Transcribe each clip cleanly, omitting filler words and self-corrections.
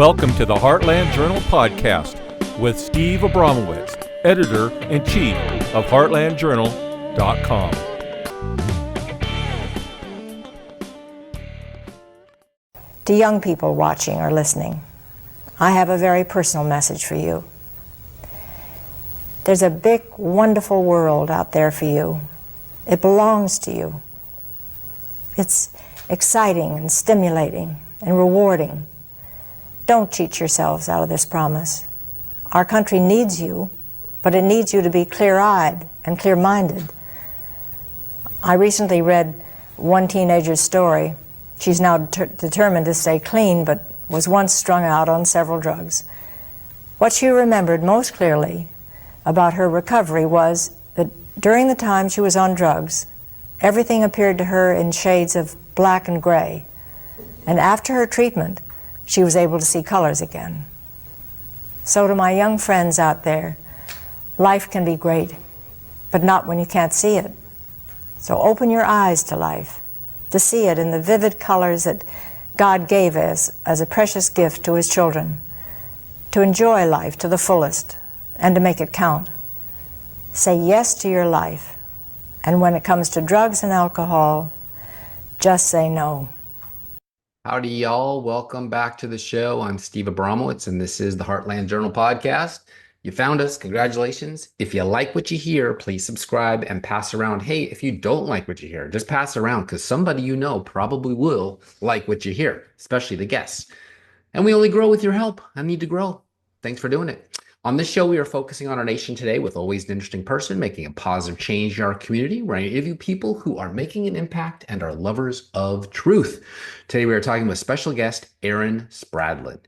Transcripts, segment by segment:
Welcome to the Heartland Journal podcast with Steve Abramowitz, editor-in-chief of heartlandjournal.com. To young people watching or listening, I have a very personal message for you. There's a big, wonderful world out there for you. It belongs to you. It's exciting and stimulating and rewarding. Don't cheat yourselves out of this promise. Our country needs you, but it needs you to be clear-eyed and clear-minded. I recently read one teenager's story. She's now determined to stay clean, but was once strung out on several drugs. What she remembered most clearly about her recovery was that during the time she was on drugs, everything appeared to her in shades of black and gray. And after her treatment, she was able to see colors again. So to my young friends out there, life can be great, but not when you can't see it. So open your eyes to life, to see it in the vivid colors that God gave us as a precious gift to His children, to enjoy life to the fullest and to make it count. Say yes to your life, and when it comes to drugs and alcohol, just say no. Howdy, y'all. Welcome back to the show. I'm Steve Abramowitz, and this is the Heartland Journal podcast. You found us. Congratulations. If you like what you hear, please subscribe and pass around. Hey, if you don't like what you hear, just pass around, because somebody you know probably will like what you hear, especially the guests. And we only grow with your help. I need to grow. Thanks for doing it. On this show, we are focusing on our nation today with always an interesting person making a positive change in our community, where I interview people who are making an impact and are lovers of truth. Today, we are talking with special guest Aaron Spradlin.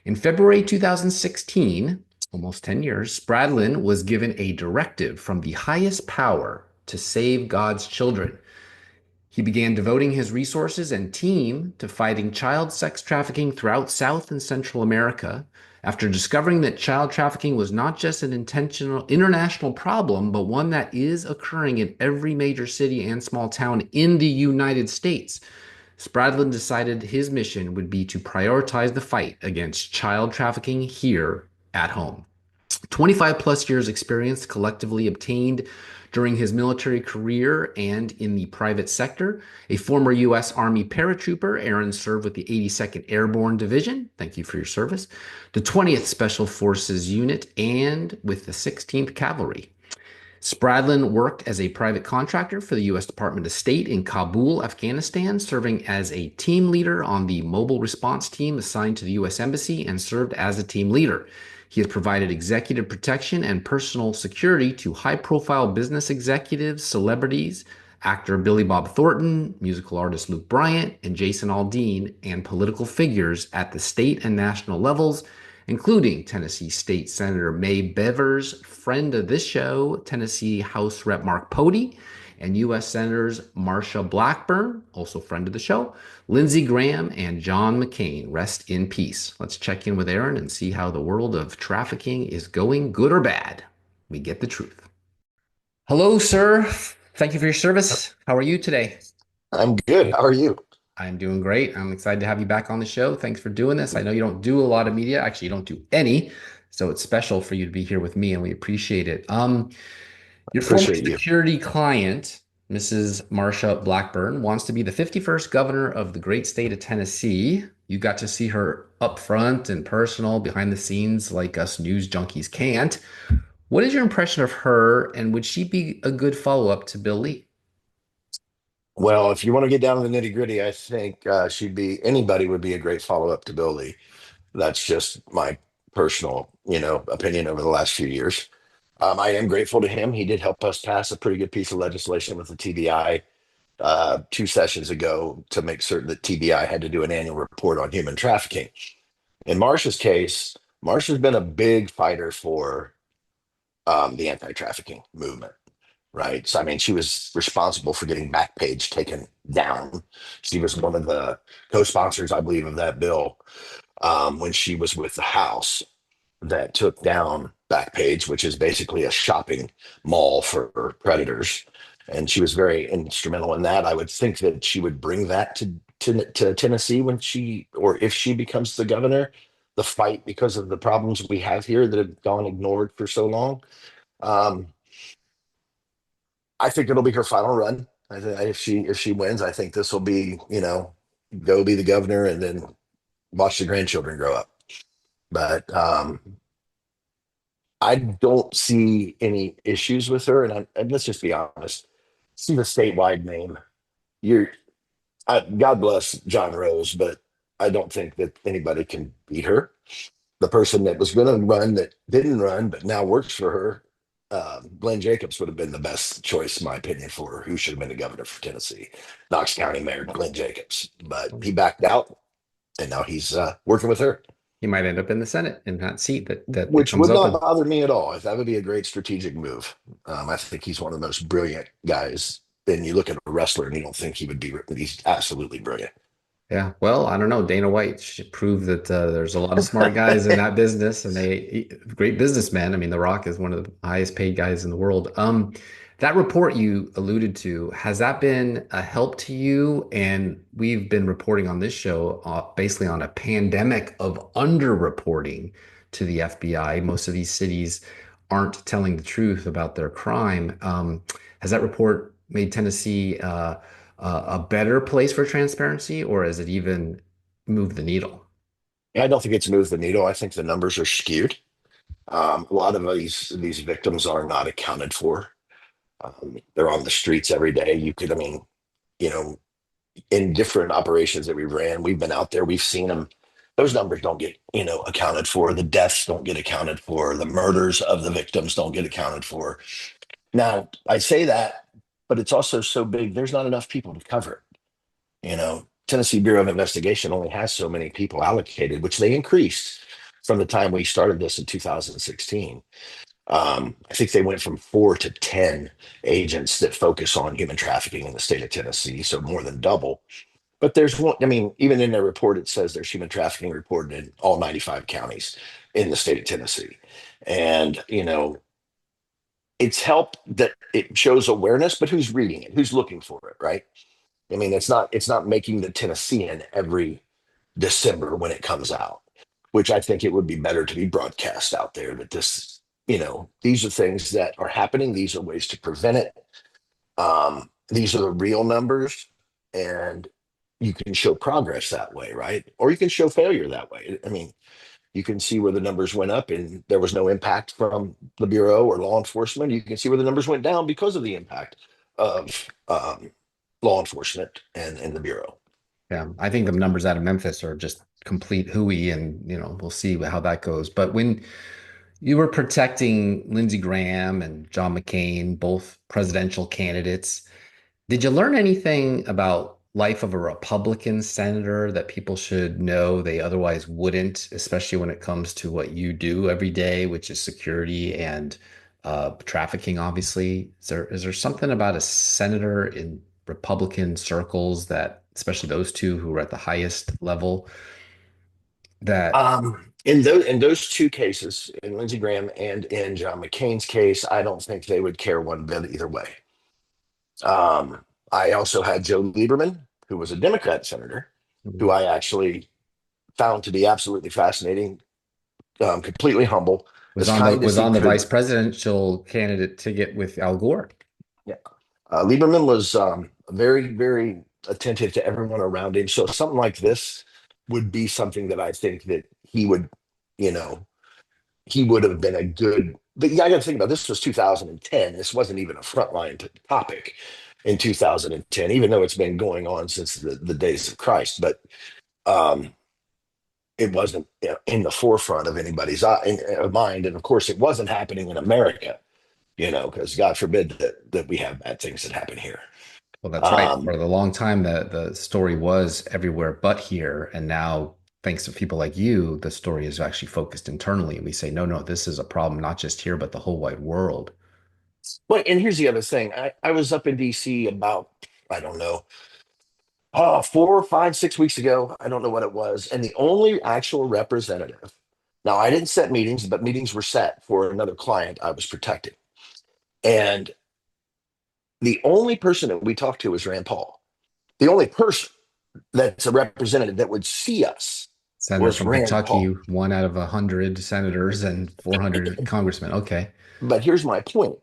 In February 2016, almost 10 years, Spradlin was given a directive from the highest power to save God's children. He began devoting his resources and team to fighting child sex trafficking throughout South and Central America, after discovering that child trafficking was not just an intentional international problem, but one that is occurring in every major city and small town in the United States. Spradlin decided his mission would be to prioritize the fight against child trafficking here at home. 25 plus years experience collectively obtained during his military career and in the private sector. A former U.S. Army paratrooper, Aaron served with the 82nd Airborne Division. Thank you for your service. The 20th Special Forces Unit and with the 16th Cavalry. Spradlin worked as a private contractor for the U.S. Department of State in Kabul, Afghanistan, serving as a team leader on the mobile response team assigned to the U.S. Embassy and served as a team leader. He has provided executive protection and personal security to high-profile business executives, celebrities, actor Billy Bob Thornton, musical artist Luke Bryan, and Jason Aldean, and political figures at the state and national levels, including Tennessee State Senator Mae Beavers, friend of this show, Tennessee House Rep Mark Pody, and US Senators Marsha Blackburn, also friend of the show, Lindsey Graham, and John McCain. Rest in peace. Let's check in with Aaron and see how the world of trafficking is going, good or bad. We get the truth. Hello, sir. Thank you for your service. How are you today? I'm good. How are you? I'm doing great. I'm excited to have you back on the show. Thanks for doing this. I know you don't do a lot of media. Actually, you don't do any. So it's special for you to be here with me, and we appreciate it. Your former security client, Mrs. Marsha Blackburn, wants to be the 51st governor of the great state of Tennessee. You got to see her up front and personal, behind the scenes, like us news junkies can't. What is your impression of her, and would she be a good follow-up to Bill Lee? Well, if you want to get down to the nitty gritty, I think anybody would be a great follow-up to Bill Lee. That's just my personal, opinion over the last few years. I am grateful to him. He did help us pass a pretty good piece of legislation with the TBI 2 sessions ago to make certain that TBI had to do an annual report on human trafficking. In Marsha's case, Marsha's been a big fighter for the anti-trafficking movement, right? So, I mean, she was responsible for getting Backpage taken down. She was one of the co-sponsors, I believe, of that bill when she was with the House that took down Backpage, which is basically a shopping mall for predators. And she was very instrumental in that. I would think that she would bring that to Tennessee when if she becomes the governor. the fight because of the problems we have here that have gone ignored for so long. Um, I think it'll be her final run. If she wins, I think this will be, go be the governor and then watch the grandchildren grow up. But I don't see any issues with her. And let's just be honest, she's a statewide name. You're God bless John Rose, but I don't think that anybody can beat her. The person that was going to run that didn't run, but now works for her, Glenn Jacobs would have been the best choice, in my opinion, for her, who should have been the governor for Tennessee. Knox County Mayor Glenn Jacobs. But he backed out, and now he's working with her. He might end up in the Senate in that seat that Which comes would not open. bother me at all. That would be a great strategic move. I think he's one of the most brilliant guys. And you look at a wrestler and you don't think he would be, but he's absolutely brilliant. Yeah, well, I don't know. Dana White should prove that there's a lot of smart guys in that business, and great businessmen. I mean, The Rock is one of the highest paid guys in the world. That report you alluded to, has that been a help to you? And we've been reporting on this show basically on a pandemic of underreporting to the FBI. Most of these cities aren't telling the truth about their crime. Has that report made Tennessee a better place for transparency, or has it even moved the needle? I don't think it's moved the needle. I think the numbers are skewed. A lot of these victims are not accounted for. They're on the streets every day. You know, in different operations that we ran, we've been out there, we've seen them. Those numbers don't get, accounted for. The deaths don't get accounted for. The murders of the victims don't get accounted for. Now, I say that, but it's also so big, there's not enough people to cover it. Tennessee Bureau of Investigation only has so many people allocated, which they increased from the time we started this in 2016. I think they went from 4 to 10 agents that focus on human trafficking in the state of Tennessee, so more than double. But there's one, even in their report, it says there's human trafficking reported in all 95 counties in the state of Tennessee. And, it's helped that it shows awareness, but who's reading it? Who's looking for it, right? It's not making the Tennessean every December when it comes out, which I think it would be better to be broadcast out there that this, these are things that are happening. These are ways to prevent it. These are the real numbers, and you can show progress that way, right? Or you can show failure that way. You can see where the numbers went up and there was no impact from the Bureau or law enforcement. You can see where the numbers went down because of the impact of law enforcement and the Bureau. Yeah, I think the numbers out of Memphis are just complete hooey, and we'll see how that goes. But when you were protecting Lindsey Graham and John McCain, both presidential candidates, did you learn anything about life of a Republican senator that people should know they otherwise wouldn't, especially when it comes to what you do every day, which is security and trafficking, obviously? Is there something about a senator in Republican circles that, especially those two who are at the highest level, that In those two cases, in Lindsey Graham and in John McCain's case, I don't think they would care one bit either way. I also had Joe Lieberman, who was a Democrat senator, who I actually found to be absolutely fascinating, completely humble, was as on the kind as he was on the could. vice presidential candidate ticket with Al Gore? Yeah. Lieberman was very, very attentive to everyone around him. So something like this would be something that I think that you know, he would have been a good. But I got to think about this. Was 2010. This wasn't even a frontline topic in 2010, even though it's been going on since the days of Christ. But it wasn't in the forefront of anybody's mind, and of course, it wasn't happening in America. Because God forbid that we have bad things that happen here. Well, that's right. For the long time, the story was everywhere but here. And now, thanks to people like you, the story is actually focused internally. And we say, no, this is a problem, not just here, but the whole wide world. Well, and here's the other thing. I was up in DC about, I don't know, 4, 5, 6 weeks ago. I don't know what it was. And the only actual representative, now I didn't set meetings, but meetings were set for another client I was protecting. And the only person that we talked to was Rand Paul. The only person that's a representative that would see us Senator was from Rand Kentucky, Paul. 1 out of 100 senators and 400 congressmen. Okay. But here's my point.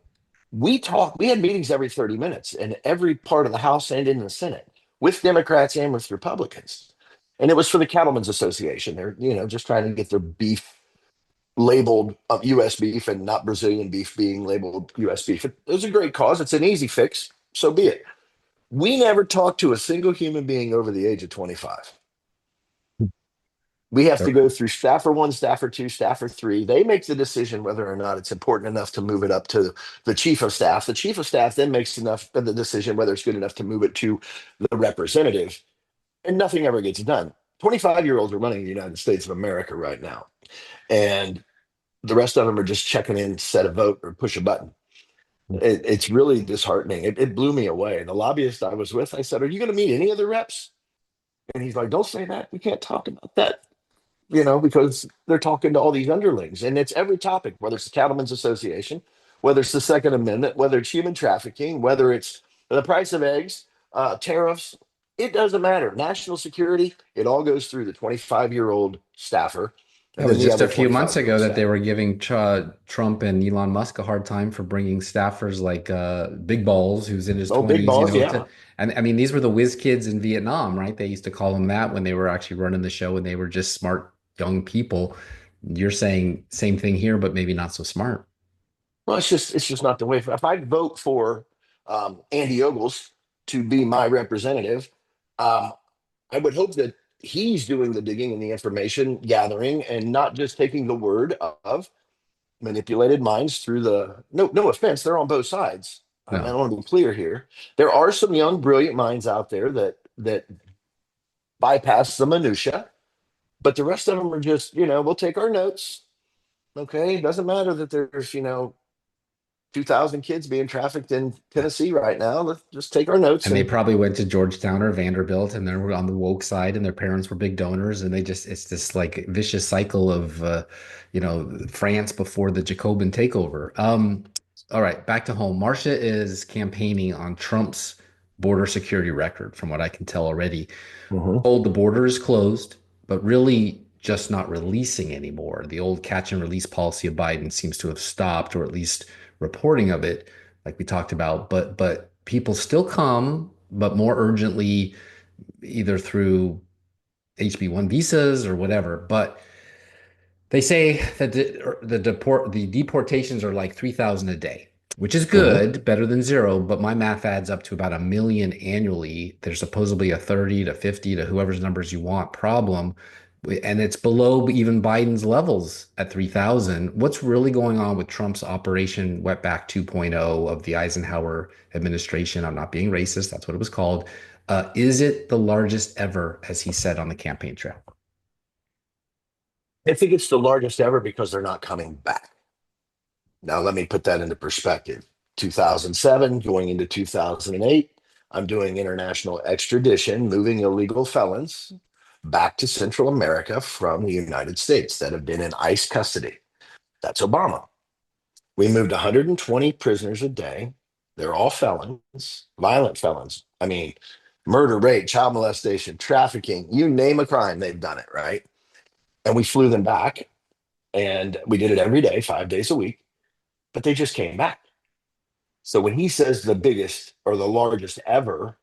We had meetings every 30 minutes in every part of the House and in the Senate with Democrats and with Republicans. And it was for the Cattlemen's Association. They're, just trying to get their beef labeled US beef and not Brazilian beef being labeled US beef. It was a great cause. It's an easy fix. So be it. We never talked to a single human being over the age of 25. We have to go through staffer one, staffer two, staffer three. They make the decision whether or not it's important enough to move it up to the chief of staff. The chief of staff then makes enough of the decision whether it's good enough to move it to the representative, and nothing ever gets done. 25-year-olds are running the United States of America right now, and the rest of them are just checking in, set a vote, or push a button. It's really disheartening. It blew me away. The lobbyist I was with, I said, "Are you going to meet any of the reps?" And he's like, "Don't say that. We can't talk about that." Because they're talking to all these underlings, and it's every topic, whether it's the Cattlemen's Association, whether it's the Second Amendment, whether it's human trafficking, whether it's the price of eggs, tariffs. It doesn't matter. National security, it all goes through the 25-year-old staffer. It was just a few months ago that they were giving Trump and Elon Musk a hard time for bringing staffers like Big Balls, who's in his 20s. Big Balls, yeah. And I mean, these were the whiz kids in Vietnam, right? They used to call them that when they were actually running the show, and they were just smart young people. You're saying same thing here, but maybe not so smart. Well, it's just not the way. If I vote for Andy Ogles to be my representative, I would hope that he's doing the digging and the information gathering, and not just taking the word of manipulated minds through the no offense, they're on both sides. No. I want to be clear here. There are some young, brilliant minds out there that bypass the minutia, but the rest of them are just, we'll take our notes. Okay, it doesn't matter that there's 2,000 kids being trafficked in Tennessee right now. Let's just take our notes. And they probably went to Georgetown or Vanderbilt, and they were on the woke side, and their parents were big donors, and it's this like vicious cycle of, France before the Jacobin takeover. All right, back to home. Marsha is campaigning on Trump's border security record, from what I can tell already. Told the border is closed, but really just not releasing anymore. The old catch and release policy of Biden seems to have stopped, or at least reporting of it, like we talked about. But people still come, but more urgently, either through HB1 visas or whatever. But they say that the deportations are like 3,000 a day, which is good, better than zero. But my math adds up to about 1 million annually. There's supposedly a 30 to 50 to whoever's numbers you want problem. And it's below even Biden's levels at 3,000. What's really going on with Trump's Operation Wetback 2.0 of the Eisenhower administration? I'm not being racist. That's what it was called. Is it the largest ever, as he said on the campaign trail? I think it's the largest ever because they're not coming back. Now, let me put that into perspective. 2007, going into 2008, I'm doing international extradition, moving illegal felons back to Central America from the United States that have been in ICE custody. That's Obama. We moved 120 prisoners a day. They're all felons, violent felons. I mean, murder, rape, child molestation, trafficking, you name a crime, they've done it, right? And we flew them back, and we did it every day, 5 days a week, but they just came back. So when he says the biggest or the largest ever,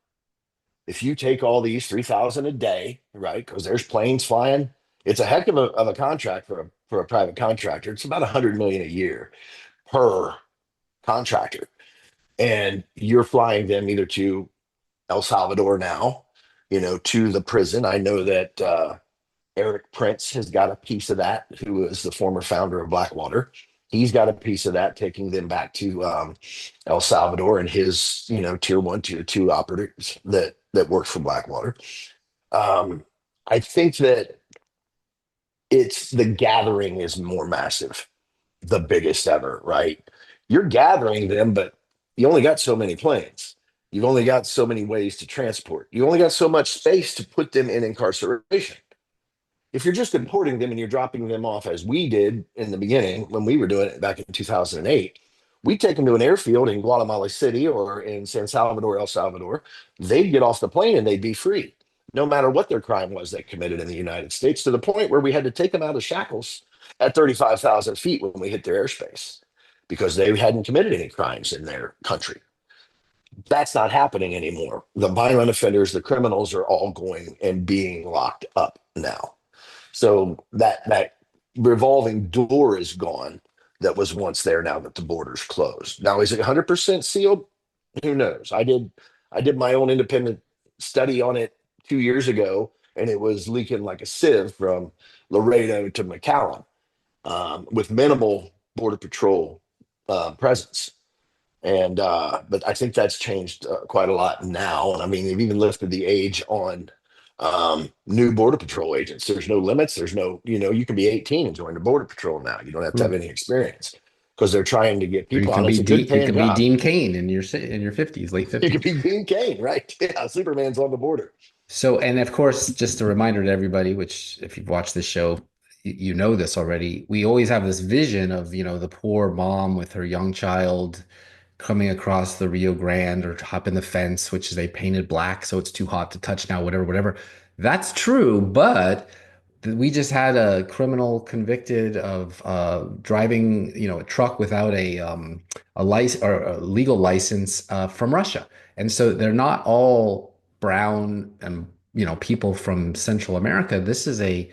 if you take all these 3,000 a day, right, because there's planes flying, it's a heck of a contract for a private contractor. It's about 100 million a year per contractor. And you're flying them either to El Salvador now, to the prison. I know that Eric Prince has got a piece of that, who is the former founder of Blackwater. He's got a piece of that, taking them back to El Salvador, and his, tier 1, tier 2 operatives that work for Blackwater. I think that it's the gathering is more massive, the biggest ever, right? You're gathering them, but you only got so many planes. You've only got so many ways to transport. You only got so much space to put them in incarceration. If you're just importing them and you're dropping them off, as we did in the beginning when we were doing it back in 2008, we'd take them to an airfield in Guatemala City or in San Salvador, El Salvador. They'd get off the plane and they'd be free. no matter what their crime was they committed in the United States, to the point where we had to take them out of shackles at 35,000 feet when we hit their airspace because they hadn't committed any crimes in their country. That's not happening anymore. The violent offenders, the criminals are all going and being locked up now. So that revolving door is gone that was once there now that the border's closed. Now, is it 100% sealed? Who knows? I did my own independent study on it 2 years ago, and it was leaking like a sieve from Laredo to McAllen, with minimal border patrol presence. And but I think that's changed quite a lot now. And I mean, they've even lifted the age on new border patrol agents. There's no limits. There's no, you can be 18 and join the border patrol now. You don't have to have any experience because they're trying to get Or you people can on. It's be a good You paying can be job. Dean Cain in your 50s, late You could 50s. be Dean Cain, right? Yeah, Superman's on the border. So, and of course, just a reminder to everybody, which if you've watched this show, you know this already. We always have this vision of, the poor mom with her young child coming across the Rio Grande or hopping the fence, which is they painted black, so it's too hot to touch now, whatever, whatever. That's true, but we just had a criminal convicted of driving, a truck without a license or a legal license from Russia, and so they're not all brown and people from Central America. This is a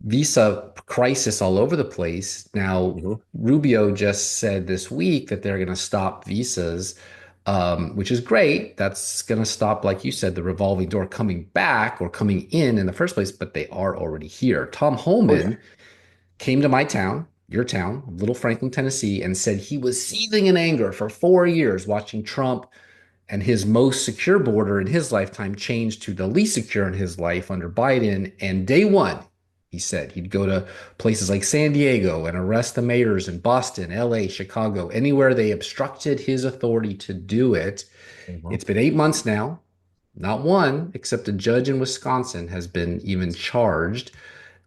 visa crisis all over the place. Now, Mhm. Rubio just said this week that they're going to stop visas, which is great. That's going to stop, like you said, the revolving door coming back or coming in the first place, but they are already here. Tom Oh yeah. Holman came to my town, your town, Little Franklin, Tennessee, and said he was seething in anger for 4 years watching Trump and his most secure border in his lifetime changed to the least secure in his life under Biden. And day one, he said he'd go to places like San Diego and arrest the mayors in Boston, LA, Chicago, anywhere they obstructed his authority to do it. Mhm. It's been 8 months now. Not one, except a judge in Wisconsin, has been even charged.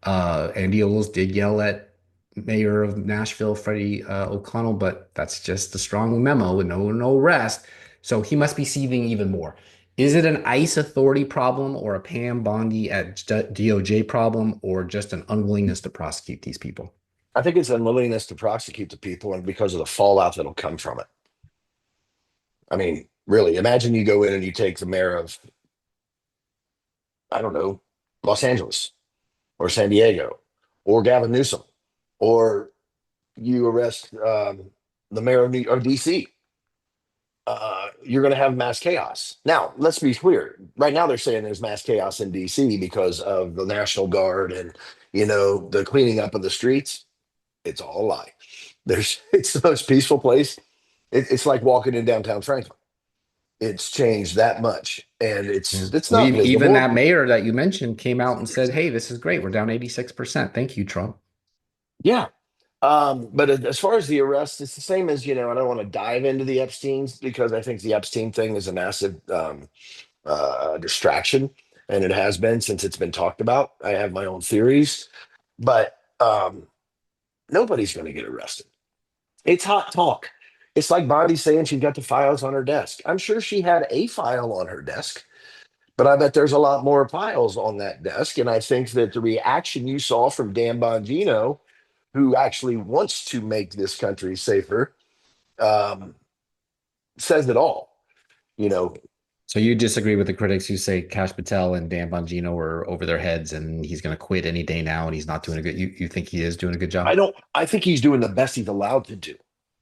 Andy Oles did yell at Mayor of Nashville, Freddie O'Connell, but that's just a strong memo and no arrest. So he must be seething even more. Is it an ICE authority problem or a Pam Bondi at DOJ problem or just an unwillingness to prosecute these people? I think it's unwillingness to prosecute the people and because of the fallout that'll come from it. I mean, really, imagine you go in and you take the mayor of, I don't know, Los Angeles or San Diego or Gavin Newsom, or you arrest the mayor of DC. You're going to have mass chaos. Now, let's be clear. Right now, they're saying there's mass chaos in DC because of the National Guard and the cleaning up of the streets. It's all a lie. It's the most peaceful place. It's like walking in downtown Franklin. It's changed that much, and Yeah. it's Well, not even that visible. mayor that you mentioned came out and said, "Hey, this is great. We're down 86%. Thank you, Trump." Yeah. But as far as the arrest, it's the same as, I don't want to dive into the Epstein's because I think the Epstein thing is a massive distraction, and it has been since it's been talked about. I have my own theories, but nobody's going to get arrested. It's hot talk. It's like Bondi saying she's got the files on her desk. I'm sure she had a file on her desk, but I bet there's a lot more files on that desk. And I think that the reaction you saw from Dan Bongino, who actually wants to make this country safer, um, says it all. You know, So you disagree with the critics who say Cash Patel and Dan Bongino are over their heads and he's going to quit any day now and he's not doing a good. You think he is doing a good I job? don't. I think he's doing the best he's allowed to do.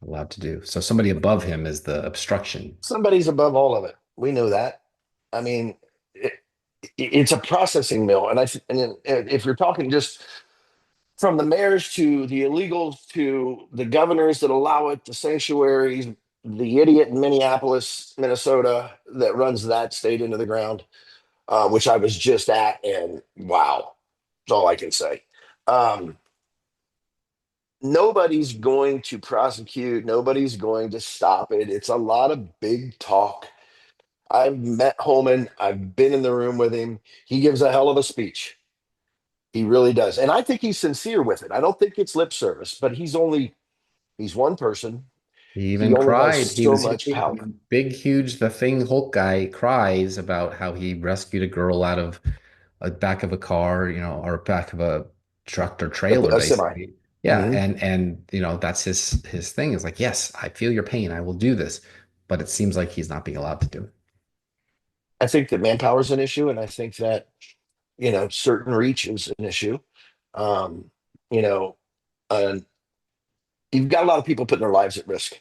Allowed to do. So somebody above him is the obstruction. Somebody's above all of it. We know that. I mean, it's a processing mill, and if you're talking just from the mayors to the illegals to the governors that allow it, the sanctuaries, the idiot in Minneapolis, Minnesota, that runs that state into the ground, which I was just at, and wow, that's all I can say. Um, Nobody's going to prosecute, nobody's going to stop it. It's a lot of big talk. I've met Holman, I've been in the room with him. He gives a hell of a speech. He really does. And I think he's sincere with it. I don't think it's lip service, but he's one person. He He even only cried. has He so was much power. big, huge. The Thing Hulk guy cries about how he rescued a girl out of a back of a car, or back of a truck or trailer, A semi. basically. Yeah, Hmm. and that's his thing. Is like, yes, I feel your pain. I will do this, but it seems like he's not being allowed to do it. I think that manpower is an issue, and I think that certain reach is an issue. Um, you know, uh, you've got a lot of people putting their lives at risk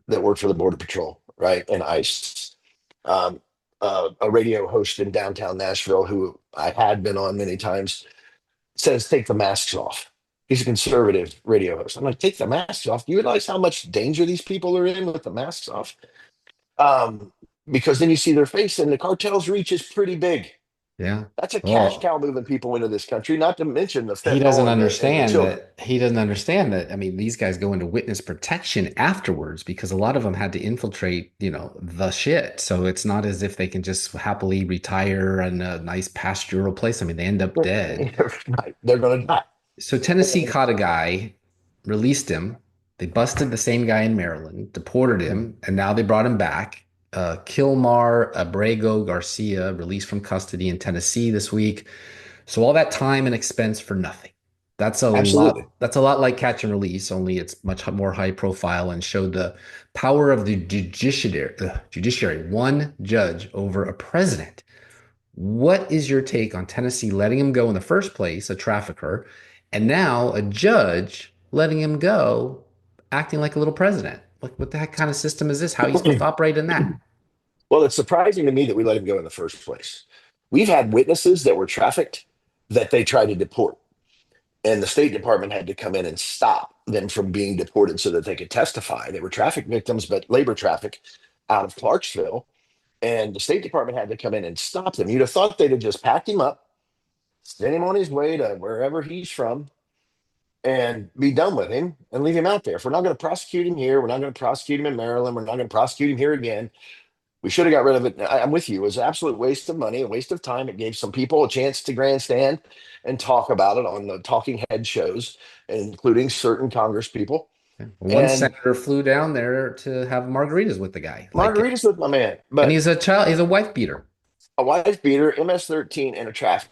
that work for the Border Patrol, right, and ICE. Um, a radio host in downtown Nashville, who I had been on many times, says, "Take the masks off." He's a conservative radio host. I'm like, "Take the masks off." Do you realize how much danger these people are in with the masks off? Um, because then you see their face, and the cartel's reach is pretty big. Yeah. That's a cash Well, cow moving people into this country, not to mention the he doesn't fentanyl and the understand children. that he doesn't understand that. I mean, these guys go into witness protection afterwards because a lot of them had to infiltrate, the shit. So it's not as if they can just happily retire in a nice pastoral place. I mean, they end up dead. Right. They're going to die. So Tennessee And caught a guy, released him. They busted the same guy in Maryland, deported him, and now they brought him back. Kilmar Abrego Garcia released from custody in Tennessee this week. So all that time and expense for nothing. That's a absolutely. lot. That's a lot like catch and release, only it's much more high profile and showed the power of the judiciary, one judge over a president. What is your take on Tennessee letting him go in the first place, a trafficker, and now a judge letting him go, acting like a little president? What the heck kind of system is this? How are you supposed to operate in that? Well, it's surprising to me that we let him go in the first place. We've had witnesses that were trafficked that they tried to deport, and the State Department had to come in and stop them from being deported so that they could testify. They were traffic victims, but labor traffic out of Clarksville, and the State Department had to come in and stop them. You'd have thought they'd have just packed him up, send him on his way to wherever he's from, and be done with him and leave him out there. If we're not going to prosecute him here, we're not going to prosecute him in Maryland, we're not going to prosecute him here again. We should have got rid of it. I'm with you. It was an absolute waste of money, a waste of time. It gave some people a chance to grandstand and talk about it on the talking head shows, including certain Congress people. One And senator flew down there to have margaritas with the guy. Margarita's with my man, And but he's a wife beater. a wife beater, MS-13, and a traffic.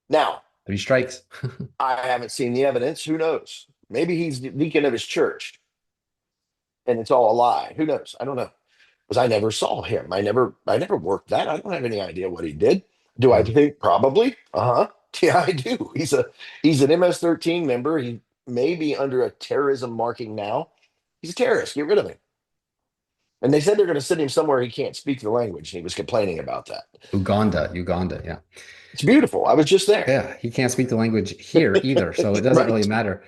Now, 3 strikes. I haven't seen the evidence. Who knows? Maybe he's the deacon of his church and it's all a lie. Who knows? I don't know. Because I never saw him. I never worked that. I don't have any idea what he did. Do I Yeah. think probably? Uh-huh. Yeah, I do. He's an MS-13 member. He may be under a terrorism marking now. He's a terrorist. Get rid of him. And they said they're going to send him somewhere he can't speak the language. And he was complaining about that. Uganda. Yeah. It's beautiful. I was just there. Yeah. He can't speak the language here either. So it doesn't really Right. matter.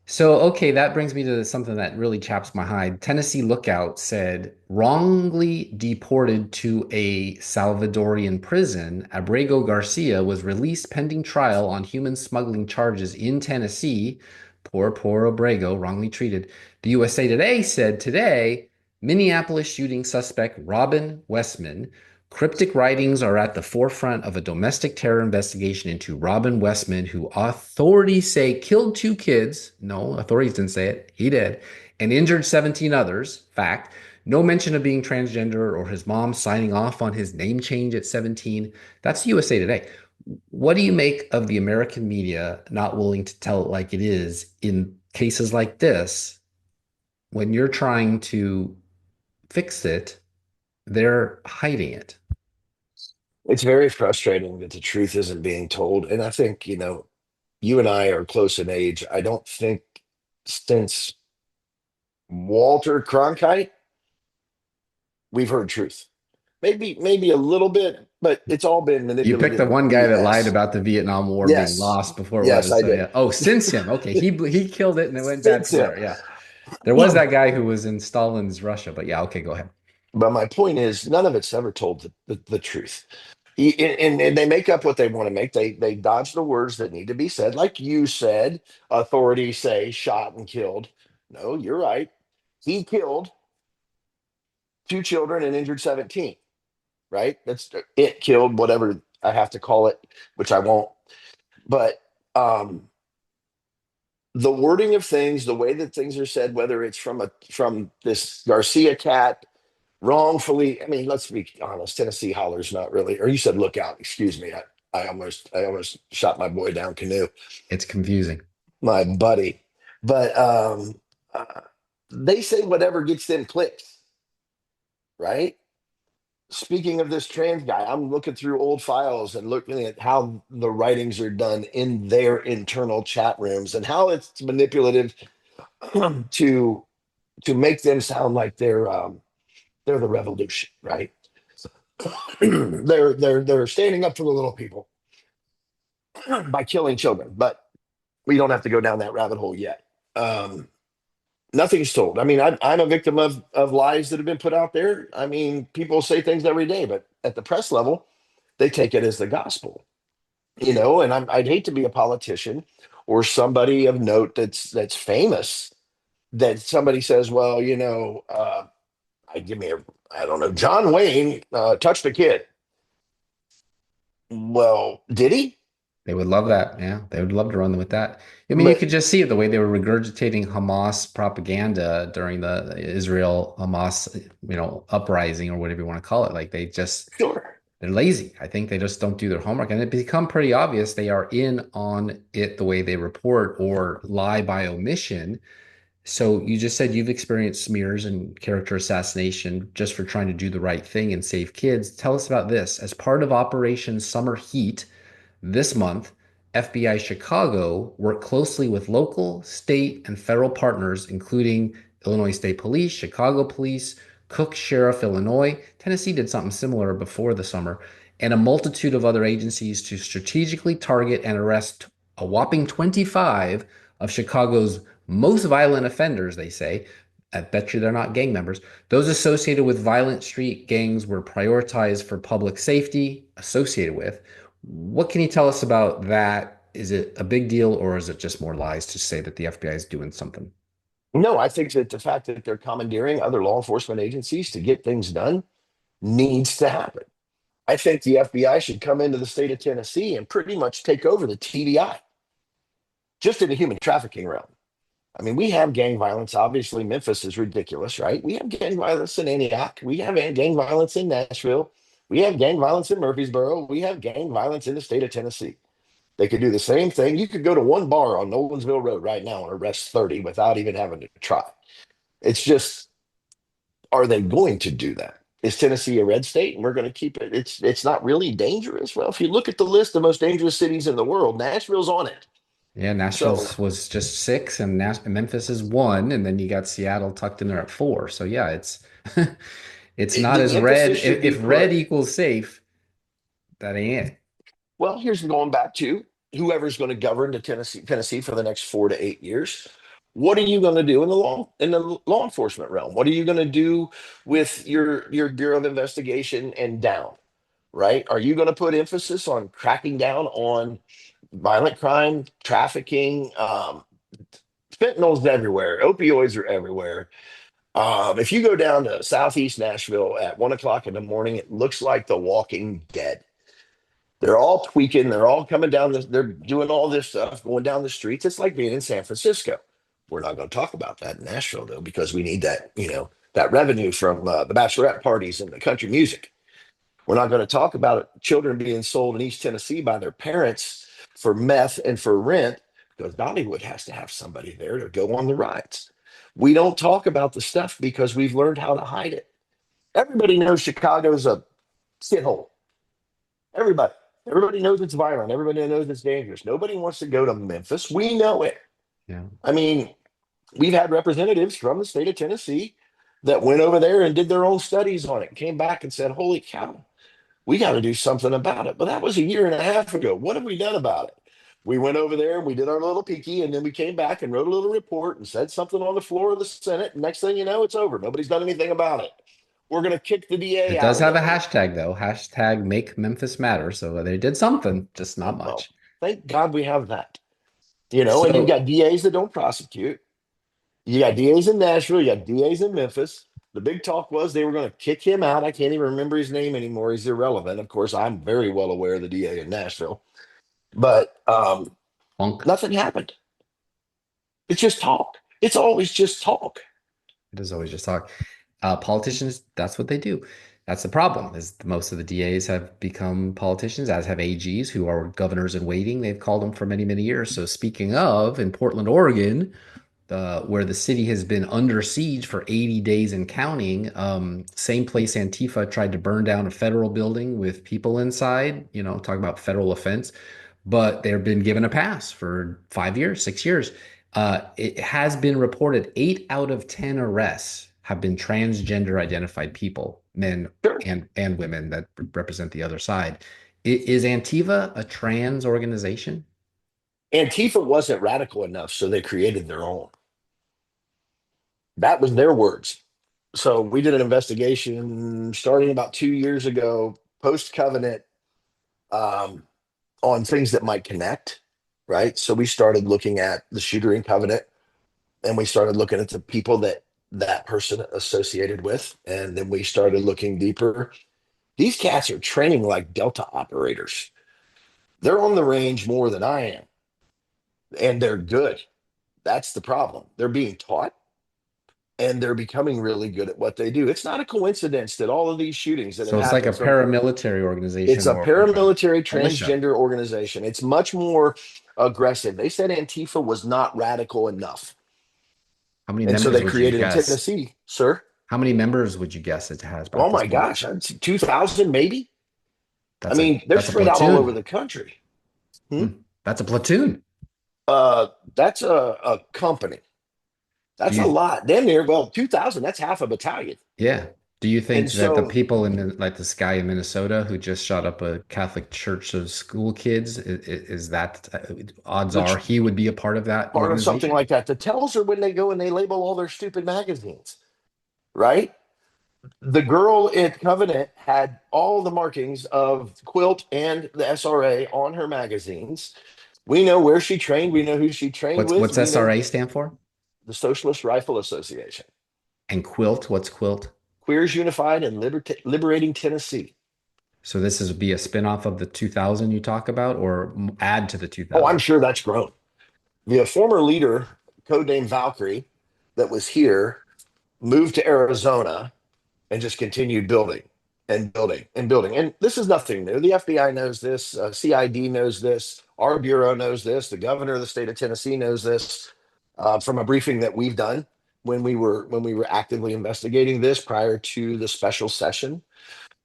So, okay, that brings me to something that really chaps my hide. Tennessee Lookout said wrongly deported to a Salvadorian prison, Abrego Garcia was released pending trial on human smuggling charges in Tennessee. Poor Abrego, wrongly treated. The USA Today said today, Minneapolis shooting suspect Robin Westman. Cryptic writings are at the forefront of a domestic terror investigation into Robin Westman, who authorities say killed 2 kids. No, authorities didn't say it. He did. And injured 17 others. Fact. No mention of being transgender or his mom signing off on his name change at 17. That's USA Today. What do you make of the American media not willing to tell it like it is in cases like this when you're trying to fix it? They're hiding it. It's very frustrating that the truth isn't being told. And I think, you and I are close in age. I don't think since Walter Cronkite, we've heard truth. Maybe a little bit, but it's all been You picked the manipulated one guy that lied BS. about the Vietnam War being Yes. lost before it Yes, was. I So did. yeah. Oh, since him. Okay, he killed it and it went bad Since from him. there. Yeah. There was that guy who was in Stalin's Russia, but yeah, okay, go ahead. But my point is, none of it's ever told the truth. And they make up what they want to make. They dodge the words that need to be said. Like you said, authorities say shot and killed. No, you're right. He killed 2 children and injured 17, right? That's it killed, whatever I have to call it, which I won't. But the wording of things, the way that things are said, whether it's from this Garcia cat wrongfully. I mean, let's be honest. Tennessee Holler's not really, or you said lookout. Excuse me. I almost shot my boy down canoe, It's confusing. my buddy. But uh, they say whatever gets them clicks, right? Speaking of this trans guy, I'm looking through old files and looking at how the writings are done in their internal chat rooms and how it's manipulative to make them sound like they're the revolution, right? They're standing up for the little people by killing children, but we don't have to go down that rabbit hole yet. Um, Nothing's told. I mean, I'm a victim of lies that have been put out there. I mean, people say things every day, but at the press level, they take it as the gospel, And I'd hate to be a politician or somebody of note that's famous. That somebody says, well, I don't know, John Wayne touched a kid. Well, did he? They would love that. Yeah, they would love to run with that. I mean, you But could just see it the way they were regurgitating Hamas propaganda during the Israel Hamas, uprising or whatever you want to call it. Like sure. they're lazy. I think they just don't do their homework, and it become pretty obvious they are in on it the way they report or lie by omission. So you just said you've experienced smears and character assassination just for trying to do the right thing and save kids. Tell us about this. As part of Operation Summer Heat this month, FBI Chicago worked closely with local, state, and federal partners, including Illinois State Police, Chicago Police, Cook Sheriff, Illinois. Tennessee did something similar before the summer, and a multitude of other agencies to strategically target and arrest a whopping 25 of Chicago's most violent offenders, they say. I bet you they're not gang members. Those associated with violent street gangs were prioritized for public safety associated with. What can you tell us about that? Is it a big deal or is it just more lies to say that the FBI is doing something? No, I think that the fact that they're commandeering other law enforcement agencies to get things done needs to happen. I think the FBI should come into the state of Tennessee and pretty much take over the TDI, just in the human trafficking realm. I mean, we have gang violence. Obviously, Memphis is ridiculous, right? We have gang violence in Antioch. We have gang violence in Nashville. We have gang violence in Murfreesboro. We have gang violence in the state of Tennessee. They could do the same thing. You could go to one bar on Nolensville Road right now and arrest 30 without even having to try. It's just, are they going to do that? Is Tennessee a red state and we're going to keep it? It's not really dangerous. Well, if you look at the list of most dangerous cities in the world, Nashville's on it. Yeah, Nashville So was just 6 and Memphis is 1, and then you got Seattle tucked in there at 4. So yeah, it's it's not the as red. emphasis should be If red put. equals safe, that ain't it. Well, here's going back to whoever's going to govern the Tennessee for the next 4 to 8 years. What are you going to do in the law enforcement realm? What are you going to do with your Bureau of Investigation and down? Right? Are you going to put emphasis on cracking down on violent crime, trafficking? Fentanyl's everywhere. Opioids are everywhere. If you go down to Southeast Nashville at 1 o'clock in the morning, it looks like The Walking Dead. They're all tweaking. They're all coming down. They're doing all this stuff, going down the streets. It's like being in San Francisco. We're not going to talk about that in Nashville, though, because we need that revenue from the bachelorette parties and the country music. We're not going to talk about children being sold in East Tennessee by their parents for meth and for rent, because Dollywood has to have somebody there to go on the rides. We don't talk about the stuff because we've learned how to hide it. Everybody knows Chicago's a shithole. Everybody. Everybody knows it's violent. Everybody knows it's dangerous. Nobody wants to go to Memphis. We know it. Yeah. I mean, we've had representatives from the state of Tennessee that went over there and did their own studies on it, came back and said, holy cow, we got to do something about it. But that was a year and a half ago. What have we done about it? We went over there and we did our little peeky, and then we came back and wrote a little report and said something on the floor of the Senate. And next thing you know, it's over. Nobody's done anything about it. We're going to kick the DA It out does of have a there. hashtag though. Hashtag make Memphis matter. So they did something, just not Well, much. thank God we have that. And you've So got DAs that don't prosecute. You got DAs in Nashville, you got DAs in Memphis. The big talk was they were going to kick him out. I can't even remember his name anymore. He's irrelevant. Of course, I'm very well aware of the DA in Nashville, but Funk. nothing happened. It's just talk. It's always just talk. It is always just talk. Politicians, that's what they do. That's the problem, is most of the DAs have become politicians, as have AGs, who are governors in waiting. They've called them for many, many years. So speaking of, in Portland, Oregon, where the city has been under siege for 80 days and counting, same place Antifa tried to burn down a federal building with people inside, talking about federal offense, but they've been given a pass for 5 years, 6 years. It has been reported 8 out of 10 arrests have been transgender identified people, men Sure. and women that represent the other side. Is Antifa a trans organization? Antifa wasn't radical enough, so they created their own. That was their words. So we did an investigation starting about 2 years ago, post covenant, on things that might connect, right? So we started looking at the shooter in covenant, and we started looking at the people that person associated with, and then we started looking deeper. These cats are training like Delta operators. They're on the range more than I am, and they're good. That's the problem. They're being taught, and they're becoming really good at what they do. It's not a coincidence that all of these shootings that So have it's like a happened paramilitary organization. it's a or a paramilitary militia. transgender organization. It's much more aggressive. They said Antifa was not radical enough. How many And so members they would you created in guess? Tennessee, sir. How many members would you guess it has Oh at this my point? gosh, 2,000 maybe. I mean, they're that's a spread out all over platoon. the country. That's a platoon. That's a company. Do That's a you, lot. Damn near, well, 2,000, that's half a battalion. yeah. Do you think And that the so, people like this guy in Minnesota who just shot up a Catholic church of school kids, is that odds the are he would be a part of that part of something organization? like that, the tells are when they go and they label all their stupid magazines, right? The girl at Covenant had all the markings of Quilt and the SRA on her magazines. We know where she trained. We know who she trained with. What's We know SRA stand for? the Socialist Rifle Association. And Quilt, what's Quilt? Queers Unified and Liberating Tennessee. So this is be a spinoff of the 2000 you talk about, or add to the Oh, I'm 2000? sure that's grown. The former leader, codenamed Valkyrie, that was here, moved to Arizona and just continued building and building and building. And this is nothing new. The FBI knows this. CID knows this. Our bureau knows this. The governor of the state of Tennessee knows this, from a briefing that we've done when we were actively investigating this prior to the special session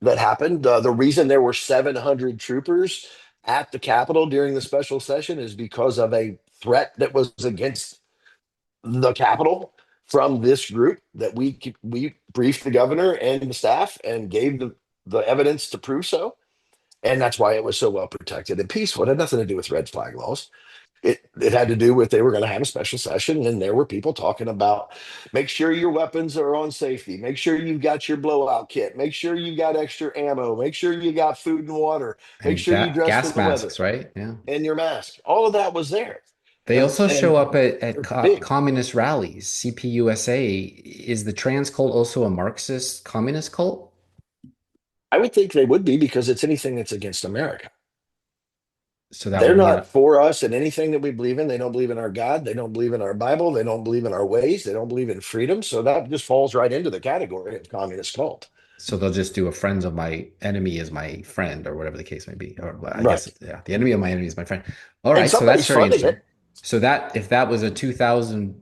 that happened. The reason there were 700 troopers at the Capitol during the special session is because of a threat that was against the Capitol from this group that we briefed the governor and the staff and gave the evidence to prove so. And that's why it was so well protected and peaceful. It had nothing to do with red flag laws. It had to do with they were going to have a special session, and there were people talking about make sure your weapons are on safety, make sure you've got your blowout kit, make sure you got extra ammo, make sure you got food and water, make And sure you dress for gas the weather, masks, right? Yeah. and your mask. All of that was there. They And also show and up at they're big. communist rallies. CPUSA, is the trans cult also a Marxist communist cult? I would think they would be because it's anything that's against America. So that They're would be not for us in anything that we believe in. They don't believe in our God. They don't believe in our Bible. They don't believe in our ways. They don't believe in freedom. So that just falls right into the category of communist cult. so they'll just do a friends of my enemy is my friend, or whatever the case may be. Or I Right. guess, yeah, the enemy of my enemy is my friend. All And right, so that's somebody's very funding interesting. it. So that if that was a 2,000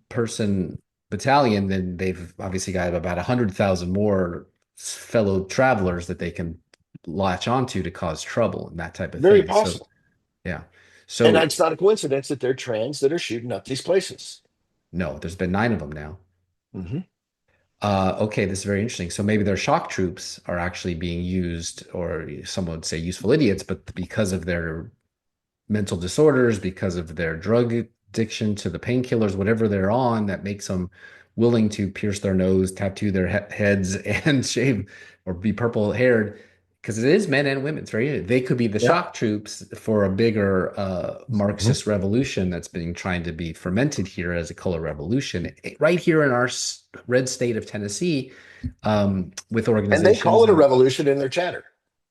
person battalion, then they've obviously got about 100,000 more fellow travelers that they can latch onto to cause trouble and that type of Very thing. So possible. yeah. And So that's not a coincidence that they're trans that are shooting up these places. no, there's been 9 of them now. Mm-hmm. Okay, this is very interesting. So maybe their shock troops are actually being used, or some would say useful idiots, but because of their mental disorders, because of their drug addiction to the painkillers, whatever they're on, that makes them willing to pierce their nose, tattoo their heads, and shave or be purple haired. Because it is men and women, it's very, they could be the Yeah. shock troops for a bigger Marxist revolution that's being trying to be fermented here as a color revolution, right here in our red state of Tennessee, with And organizations. they call it a revolution in their chatter.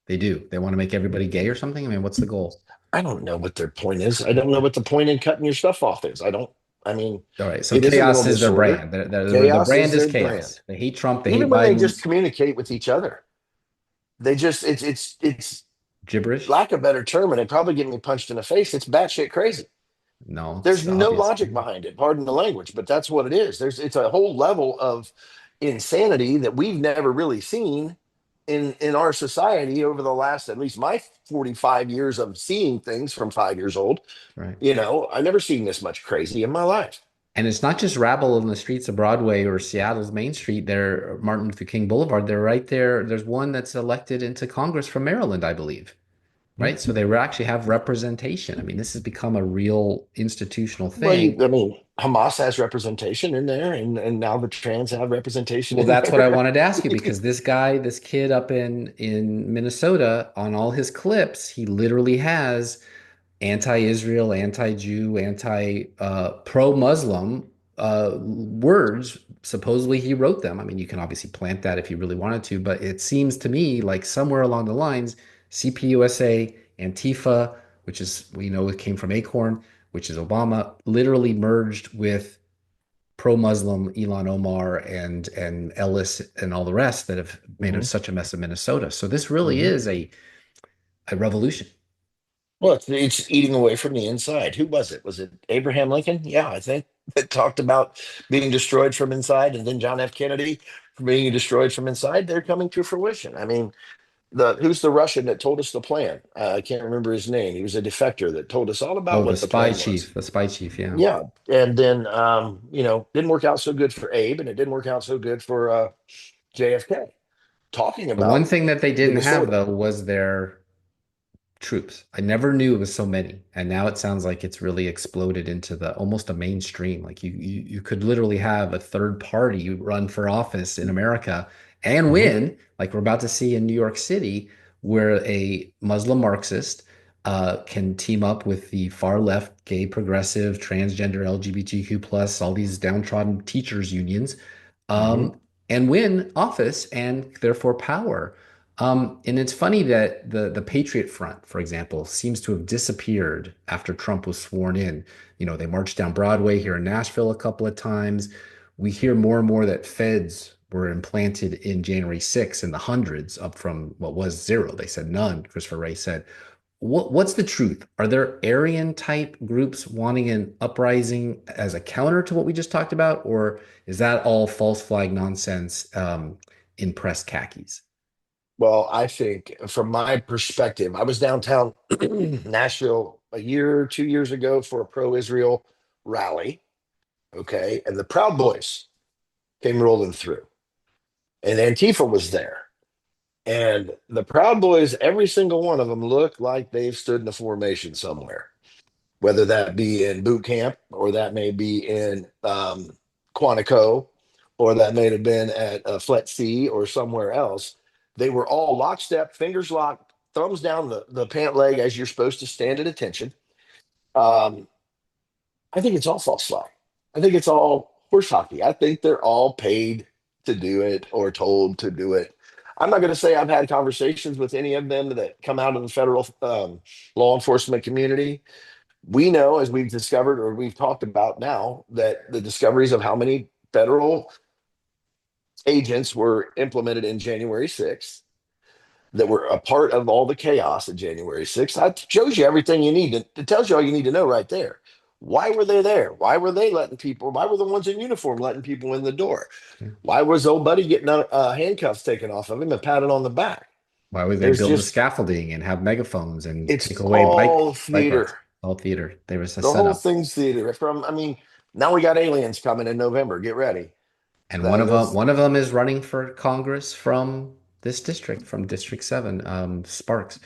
They do. They want to make everybody gay or something. I mean, what's the goal? I don't know what their point is. I don't know what the point in cutting your stuff off is. I I mean, All right. So it is a chaos mental is their disorder. brand. The Chaos brand is is their brand. chaos. They hate Trump. They hate Even when they just Biden. communicate with each other, they just it's Gibberish. lack of better term, and it probably get me punched in the face. It's batshit crazy. No, There's it's no obvious. logic behind it. Pardon the language, but that's what it is. It's a whole level of insanity that we've never really seen in our society over the last, at least my 45 years of seeing things from 5 years old. Right. I never seen this much crazy in my life. And it's not just rabble in the streets of Broadway or Seattle's Main Street there, Martin Luther King Boulevard. They're right there. There's one that's elected into Congress from Maryland, I believe. Right. So they actually have representation. I mean, this has become a real institutional Well, thing. I mean, Hamas has representation in there, and now the trans have representation Well, in that's what I there. wanted to ask you, because this guy, this kid up in Minnesota, on all his clips, he literally has anti-Israel, anti-Jew, pro-Muslim words. Supposedly he wrote them. I mean, you can obviously plant that if you really wanted to, but it seems to me like somewhere along the lines, CPUSA, Antifa, which is, we know it came from Acorn, which is Obama, literally merged with pro-Muslim Ilhan Omar and Ellis and all the rest that have made such a mess of Minnesota. So this really is a revolution. Well, it's eating away from the inside. Who was it? Was it Abraham Lincoln? Yeah, I think, that talked about being destroyed from inside, and then John F. Kennedy being destroyed from inside. They're coming to fruition. I mean, who's the Russian that told us the plan? I can't remember his name. He was a defector that told us all about Oh, what the plan was. the spy chief, yeah. Yeah, and then didn't work out so good for Abe, and it didn't work out so good for JFK. Talking The one about thing that they the didn't have, disorder. though, was their troops. I never knew it was so many, and now it sounds like it's really exploded into the almost a mainstream. Like you could literally have a third party run for office in America and win, like we're about to see in New York City, where a Muslim Marxist can team up with the far left, gay, progressive, transgender, LGBTQ plus, all these downtrodden teachers unions, hmm and win office and therefore power. And it's funny that the Patriot Front, for example, seems to have disappeared after Trump was sworn in. You know, they marched down Broadway here in Nashville a couple of times. We hear more and more that feds were implanted in January 6th in the hundreds, up from what was zero. They said none, Christopher Wray said. What's the truth? Are there Aryan type groups wanting an uprising as a counter to what we just talked about? Or is that all false flag nonsense in press khakis? Well, I think from my perspective, I was downtown Nashville a year, 2 years ago for a pro-Israel rally. Okay, and the Proud Boys came rolling through, and Antifa was there. And the Proud Boys, every single one of them look like they've stood in a formation somewhere, whether that be in boot camp or that may be in Quantico or that may have been at Flet C or somewhere else. They were all lockstep, fingers locked, thumbs down the pant leg as you're supposed to stand at attention. Um, I think it's all false flag. I think it's all horse hockey. I think they're all paid to do it or told to do it. I'm not going to say I've had conversations with any of them that come out of the federal law enforcement community. We know, as we've discovered or we've talked about now, that the discoveries of how many federal agents were implemented in January 6th that were a part of all the chaos of January 6th. That shows you everything you need. It tells you all you need to know right there. Why were they there? Why were they letting people? Why were the ones in uniform letting people in the door? Why was old buddy getting handcuffs taken off of him and patted on the back? Why would they There's build the just, scaffolding and have megaphones and take it's away all bike rides? theater. All theater. There was a The whole setup. thing's theater. I mean, now we got aliens coming in November. Get ready. And That is, one of them is running for Congress from this district, from District 7, Sparks.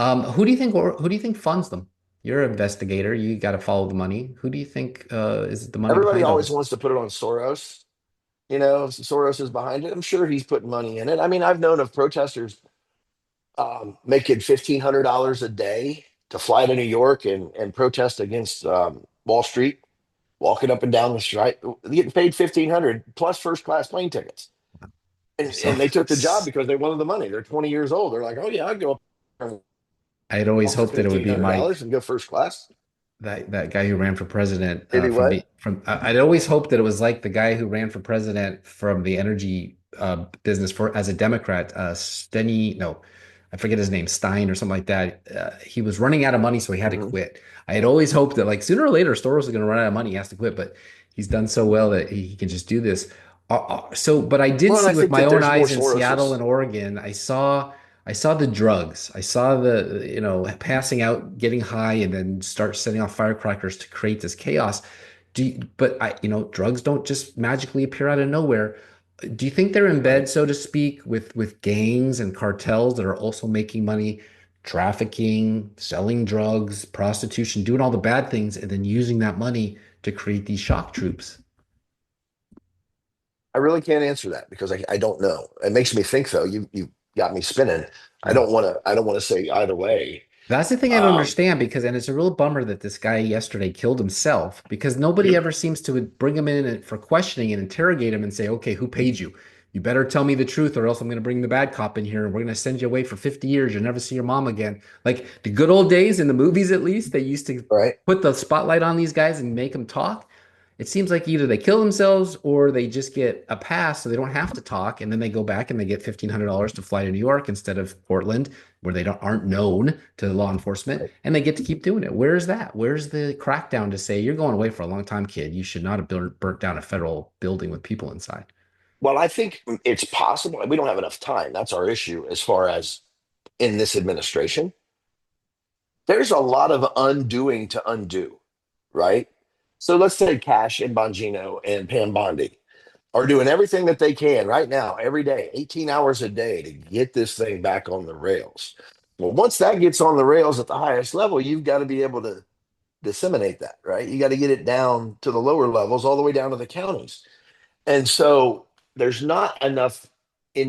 Who do you think funds them? You're an investigator. You got to follow the money. Who do you think is the money everybody behind all always this? wants to put it on Soros. Soros is behind it. I'm sure he's putting money in it. I mean, I've known of protesters making $1,500 a day to fly to New York and protest against Wall Street, walking up and down the street, getting paid 1,500 plus first class plane tickets. So And they took the job because they wanted the money. They're 20 years old. They're like, oh yeah, I'd go up I'd always for hoped that it would fifteen be hundred my dollars and go first class. that guy who ran for president Did he what? I'd always hoped that it was like the guy who ran for president from the energy business for as a Democrat, Steny, no, I forget his name, Stein or something like that. He was running out of money, so he had to Mhm. quit. I had always hoped that like sooner or later Soros is going to run out of money, he has to quit, but he's done so well that he can just do this. But I did Well, and see I with think my that own there's more eyes in Seattle Soroses. and Oregon, I saw the drugs. I saw the, passing out, getting high, and then start setting off firecrackers to create this chaos. Drugs don't just magically appear out of nowhere. Do you think they're in Right. bed, so to speak, with gangs and cartels that are also making money, trafficking, selling drugs, prostitution, doing all the bad things, and then using that money to create these shock troops? I really can't answer that because I don't know. It makes me think though. You got me spinning. Yeah. I don't want to say either way. That's the thing I don't Um, understand and it's a real bummer that this guy yesterday killed himself because nobody ever seems to bring him in for questioning and interrogate him and say, okay, who paid you? You better tell me the truth or else I'm going to bring the bad cop in here and we're going to send you away for 50 years. You'll never see your mom again. Like the good old days in the movies, at least, they used to right. put the spotlight on these guys and make them talk. It seems like either they kill themselves or they just get a pass so they don't have to talk. And then they go back and they get $1,500 to fly to New York instead of Portland, where they aren't known to law enforcement, Right. and they get to keep doing it. Where is that? Where's the crackdown to say you're going away for a long time, kid? You should not have burnt down a federal building with people inside. Well, I think it's possible. We don't have enough time. That's our issue as far as in this administration. There's a lot of undoing to undo, right? So let's say Cash and Bongino and Pam Bondi are doing everything that they can right now, every day, 18 hours a day to get this thing back on the rails. Well, once that gets on the rails at the highest level, you've got to be able to disseminate that, right? You got to get it down to the lower levels, all the way down to the counties. And so there's not enough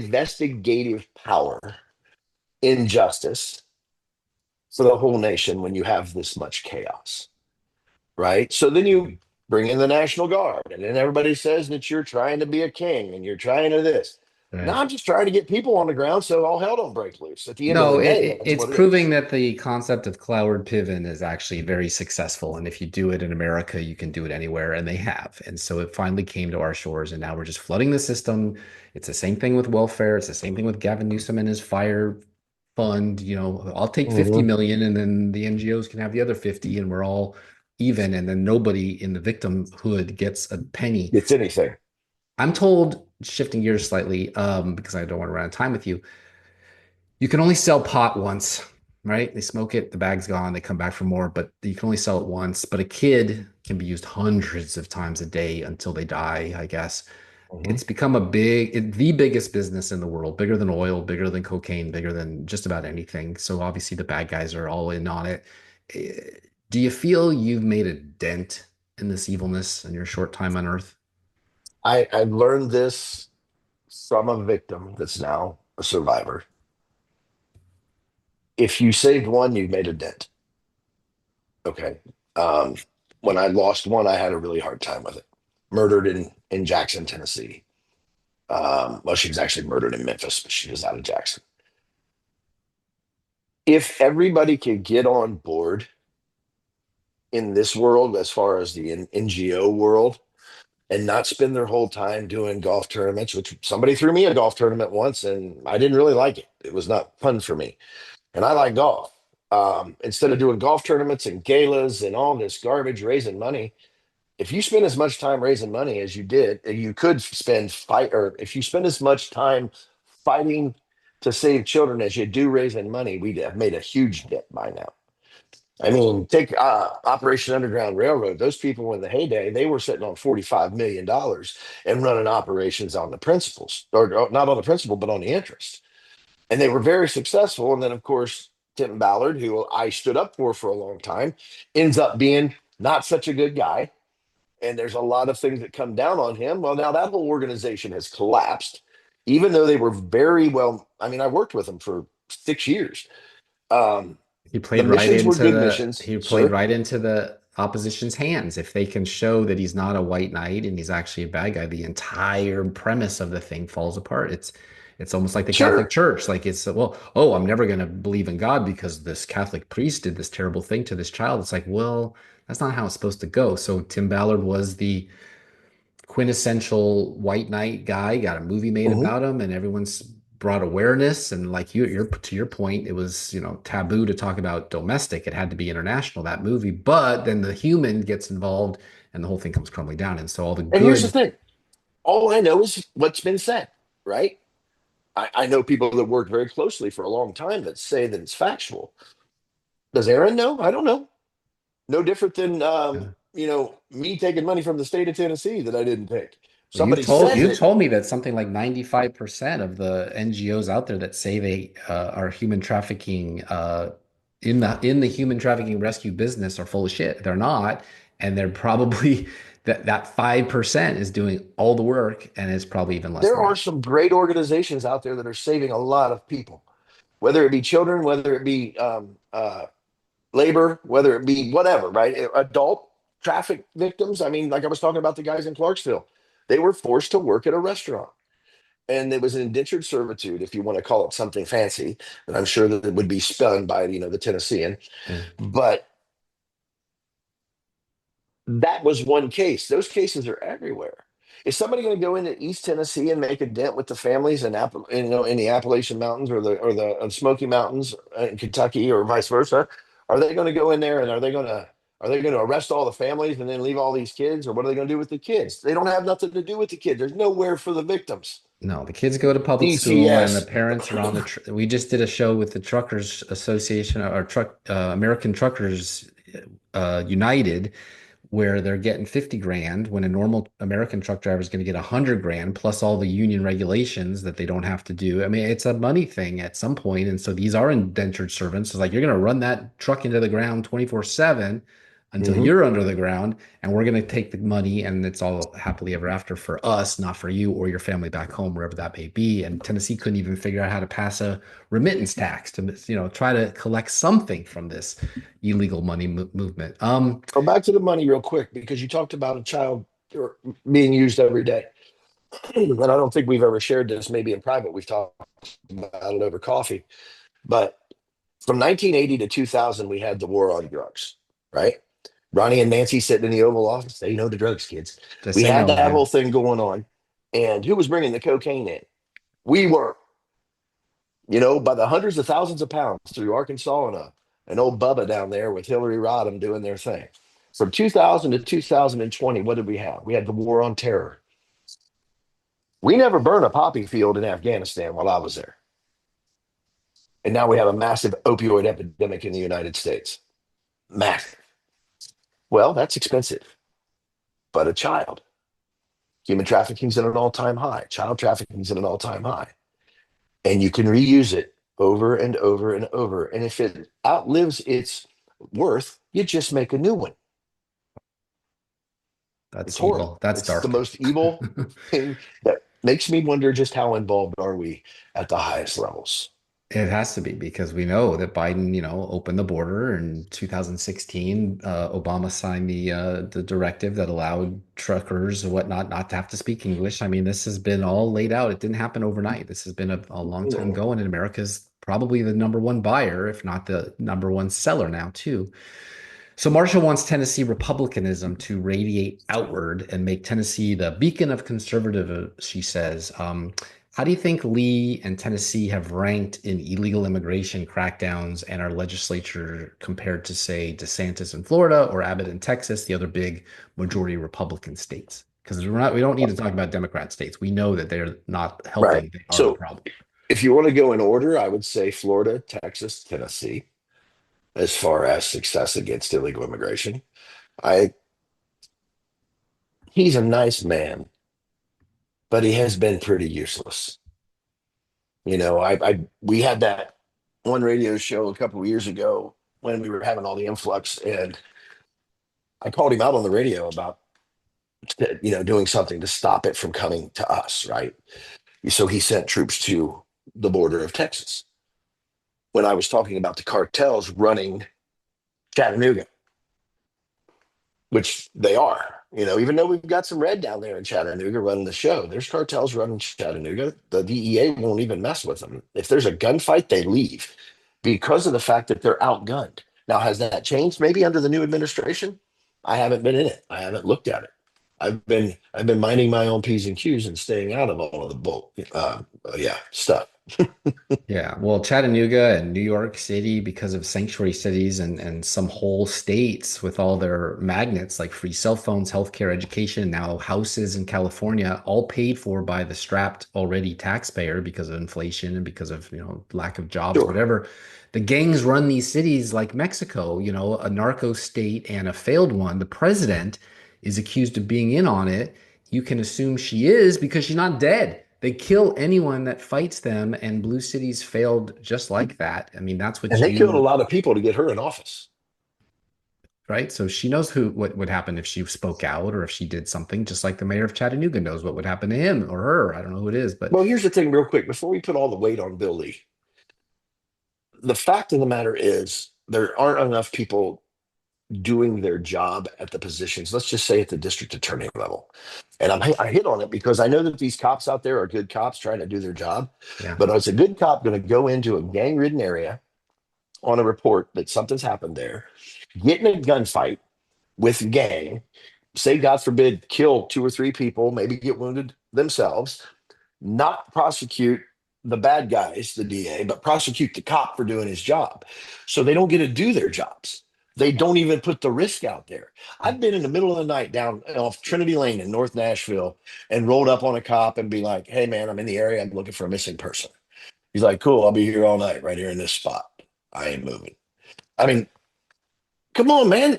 investigative power in justice for the whole nation when you have this much chaos, right? So then you bring in the National Guard, and then everybody says that you're trying to be a king and you're trying to this. No, Right. I'm just trying to get people on the ground so all hell don't break loose. At the end of No, the day, that's it's what it proving is. that the concept of Cloward Piven is actually very successful. And if you do it in America, you can do it anywhere, and they have. And so it finally came to our shores, and now we're just flooding the system. It's the same thing with welfare. It's the same thing with Gavin Newsom and his fire fund. I'll take 50 Mhm. million, and then the NGOs can have the other 50, and we're all even. And then nobody in the victimhood gets a penny. It's anything. I'm told, shifting gears slightly, because I don't want to run out of time with you, you can only sell pot once, right? They smoke it, the bag's gone, they come back for more, but you can only sell it once. But a kid can be used hundreds of times a day until they die, I guess. Mhm. It's become the biggest business in the world, bigger than oil, bigger than cocaine, bigger than just about anything. So obviously the bad guys are all in on it. Eh, Do you feel you've made a dent in this evilness in your short time on Earth? I learned this from a victim that's now a survivor. If you saved one, you've made a dent. Okay. Um, when I lost one, I had a really hard time with it. Murdered in Jackson, Tennessee. Well, she was actually murdered in Memphis, but she was out of Jackson. If everybody could get on board in this world, as far as the NGO world, and not spend their whole time doing golf tournaments, which somebody threw me a golf tournament once, and I didn't really like it. It was not fun for me, and I like golf. Instead of doing golf tournaments and galas and all this garbage raising money, if you spend as much time raising money as you did, you could spend fight, or if you spend as much time fighting to save children as you do raising money, we'd have made a huge dent by now. I mean, take Operation Underground Railroad. Those people in the heyday, they were sitting on $45 million and running operations on the principles, or not on the principal, but on the interest. And they were very successful. And then, of course, Tim Ballard, who I stood up for a long time, ends up being not such a good guy, and there's a lot of things that come down on him. Well, now that whole organization has collapsed, even though they were very well. I mean, I worked with them for 6 years. Um, He the played right missions were into good the missions, he played sir. right into the opposition's hands. If they can show that he's not a white knight and he's actually a bad guy, the entire premise of the thing falls apart. It's almost like the Catholic Sure. Church. Like it's, well, oh, I'm never going to believe in God because this Catholic priest did this terrible thing to this child. It's like, well, that's not how it's supposed to go. So Tim Ballard was the quintessential white knight guy, got a movie made Hmm. about him, and everyone's brought awareness. And like you're to your point, it was, taboo to talk about domestic. It had to be international, that movie. But then the human gets involved and the whole thing comes crumbling down. And so all the And here's the good, thing. All I know is what's been said, right? I know people that worked very closely for a long time that say that it's factual. Does Aaron know? I don't know. No different than uh, me taking money from the state of Tennessee that I didn't take. well, you Somebody told says you it. told me that something like 95% of the NGOs out there that say they are human trafficking in the human trafficking rescue business are full of shit. They're not, and they're probably that 5% is doing all the work, and it's probably even less There than are that. some great organizations out there that are saving a lot of people, whether it be children, whether it be labor, whether it be whatever, right? Adult traffic victims. I mean, like I was talking about the guys in Clarksville, they were forced to work at a restaurant. And it was an indentured servitude, if you want to call it something fancy, and I'm sure that it would be spun by the Tennessean. Yeah. But that was one case. Those cases are everywhere. Is somebody going to go into East Tennessee and make a dent with the families in the Appalachian Mountains or the Smoky Mountains in Kentucky or vice versa? Are they going to go in there and are they going to arrest all the families and then leave all these kids, or what are they going to do with the kids? They don't have nothing to do with the kids. There's nowhere for the victims. No, the kids go to public school, and the DTS. parents are on the. We just did a show with the Truckers Association or American Truckers United, where they're getting 50 grand when a normal American truck driver is going to get 100 grand plus all the union regulations that they don't have to do. I mean, it's a money thing at some point, and so these are indentured servants. It's like you're going to run that truck into the ground 24/7 until Mhm. you're under the ground, and we're going to take the money, and it's all happily ever after for us, not for you or your family back home, wherever that may be. And Tennessee couldn't even figure out how to pass a remittance tax to, try to collect something from this illegal money movement. Go back to the money real quick because you talked about a child being used every day. And I don't think we've ever shared this, maybe in private. We've talked about it over coffee. But from 1980 to 2000, we had the war on drugs, right? Ronnie and Nancy sitting in the Oval Office. They know the drugs, kids. Just We say had no, that yeah. whole thing going on. And who was bringing the cocaine in? We were, by the hundreds of thousands of pounds through Arkansas and an old Bubba down there with Hillary Rodham doing their thing. From 2000 to 2020, what did we have? We had the war on terror. We never burned a poppy field in Afghanistan while I was there. And now we have a massive opioid epidemic in the United States. Massive. Well, that's expensive. But a child, human trafficking's at an all-time high. Child trafficking's at an all-time high. And you can reuse it over and over and over. And if it outlives its worth, you just make a new one. It's That's evil. horrible. That's It's the dark. most evil thing that makes me wonder just how involved are we at the highest levels. It has to be because we know that Biden, opened the border in 2016. Obama signed the directive that allowed truckers and whatnot not to have to speak English. I mean, this has been all laid out. It didn't happen overnight. This has been a long time No. going, and America's probably the number one buyer, if not the number one seller now, too. So Marsha wants Tennessee Republicanism to radiate outward and make Tennessee the beacon of conservative, she says. How do you think Lee and Tennessee have ranked in illegal immigration crackdowns and our legislature compared to, say, DeSantis in Florida or Abbott in Texas, the other big majority Republican states? Because we don't need to talk about Democrat states. We know that they're not Right. helping. They are the So problem. if you want to go in order, I would say Florida, Texas, Tennessee, as far as success against illegal immigration. I He's a nice man, but he has been pretty useless. I we had that one radio show a couple of years ago when we were having all the influx, and I called him out on the radio about doing something to stop it from coming to us, right? So he sent troops to the border of Texas. When I was talking about the cartels running Chattanooga, which they are. Even though we've got some red down there in Chattanooga running the show, there's cartels running Chattanooga. The DEA won't even mess with them. If there's a gunfight, they leave because of the fact that they're outgunned. Now, has that changed? Maybe under the new administration? I haven't been in it. I haven't looked at it. I've been minding my own P's and Q's and staying out of all of the stuff. Yeah, well, Chattanooga and New York City, because of sanctuary cities and some whole states with all their magnets like free cell phones, healthcare, education, now houses in California, all paid for by the strapped already taxpayer because of inflation and because of, lack of jobs, Sure. whatever. The gangs run these cities like Mexico, a narco state and a failed one. The president is accused of being in on it. You can assume she is because she's not dead. They kill anyone that fights them, and blue cities failed just like that. I mean, that's what And they killed a lot of people to get her in office. right? So she knows what would happen if she spoke out or if she did something, just like the mayor of Chattanooga knows what would happen to him or her. I don't know who it is, but Well, here's the thing, real quick, before we put all the weight on Bill Lee, the fact of the matter is there aren't enough people doing their job at the positions, let's just say at the district attorney level. And I hit on it because I know that these cops out there are good cops trying to do their job. yeah. But is a good cop going to go into a gang ridden area on a report that something's happened there, get in a gunfight with a gang, say, God forbid, kill two or three people, maybe get wounded themselves, not prosecute the bad guys, the DA, but prosecute the cop for doing his job. So they don't get to do their jobs. They don't even put the risk out there. I've been in the middle of the night down off Trinity Lane in North Nashville and rolled up on a cop and be like, hey, man, I'm in the area. I'm looking for a missing person. He's like, cool, I'll be here all night right here in this spot. I ain't moving. I mean, come on, man.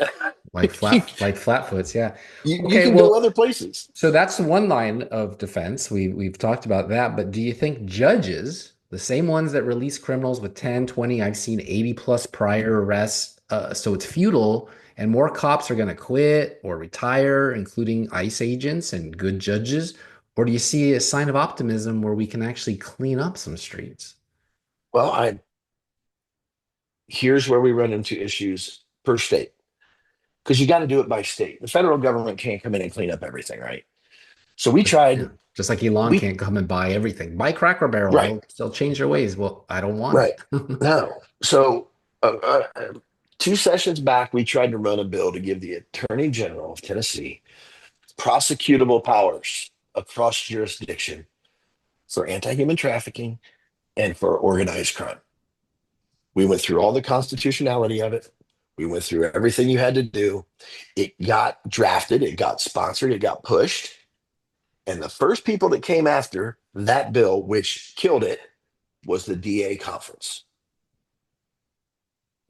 Like flatfoots, yeah. You Okay, can go other places. so that's one line of defense. We've talked about that, but do you think judges, the same ones that release criminals with 10, 20, I've seen 80 plus prior arrests, so it's futile and more cops are going to quit or retire, including ICE agents and good judges? Or do you see a sign of optimism where we can actually clean up some streets? Well, here's where we run into issues per state, because you got to do it by state. The federal government can't come in and clean up everything, right? So we Yeah. tried. Just like Elon can't come and buy everything. Buy Cracker Barrel. Right, They'll change their ways. Well, I don't want right. it. No. So 2 sessions back, we tried to run a bill to give the Attorney General of Tennessee prosecutable powers across jurisdiction for anti-human trafficking and for organized crime. We went through all the constitutionality of it. We went through everything you had to do. It got drafted, it got sponsored, it got pushed. And the first people that came after that bill, which killed it, was the DA conference.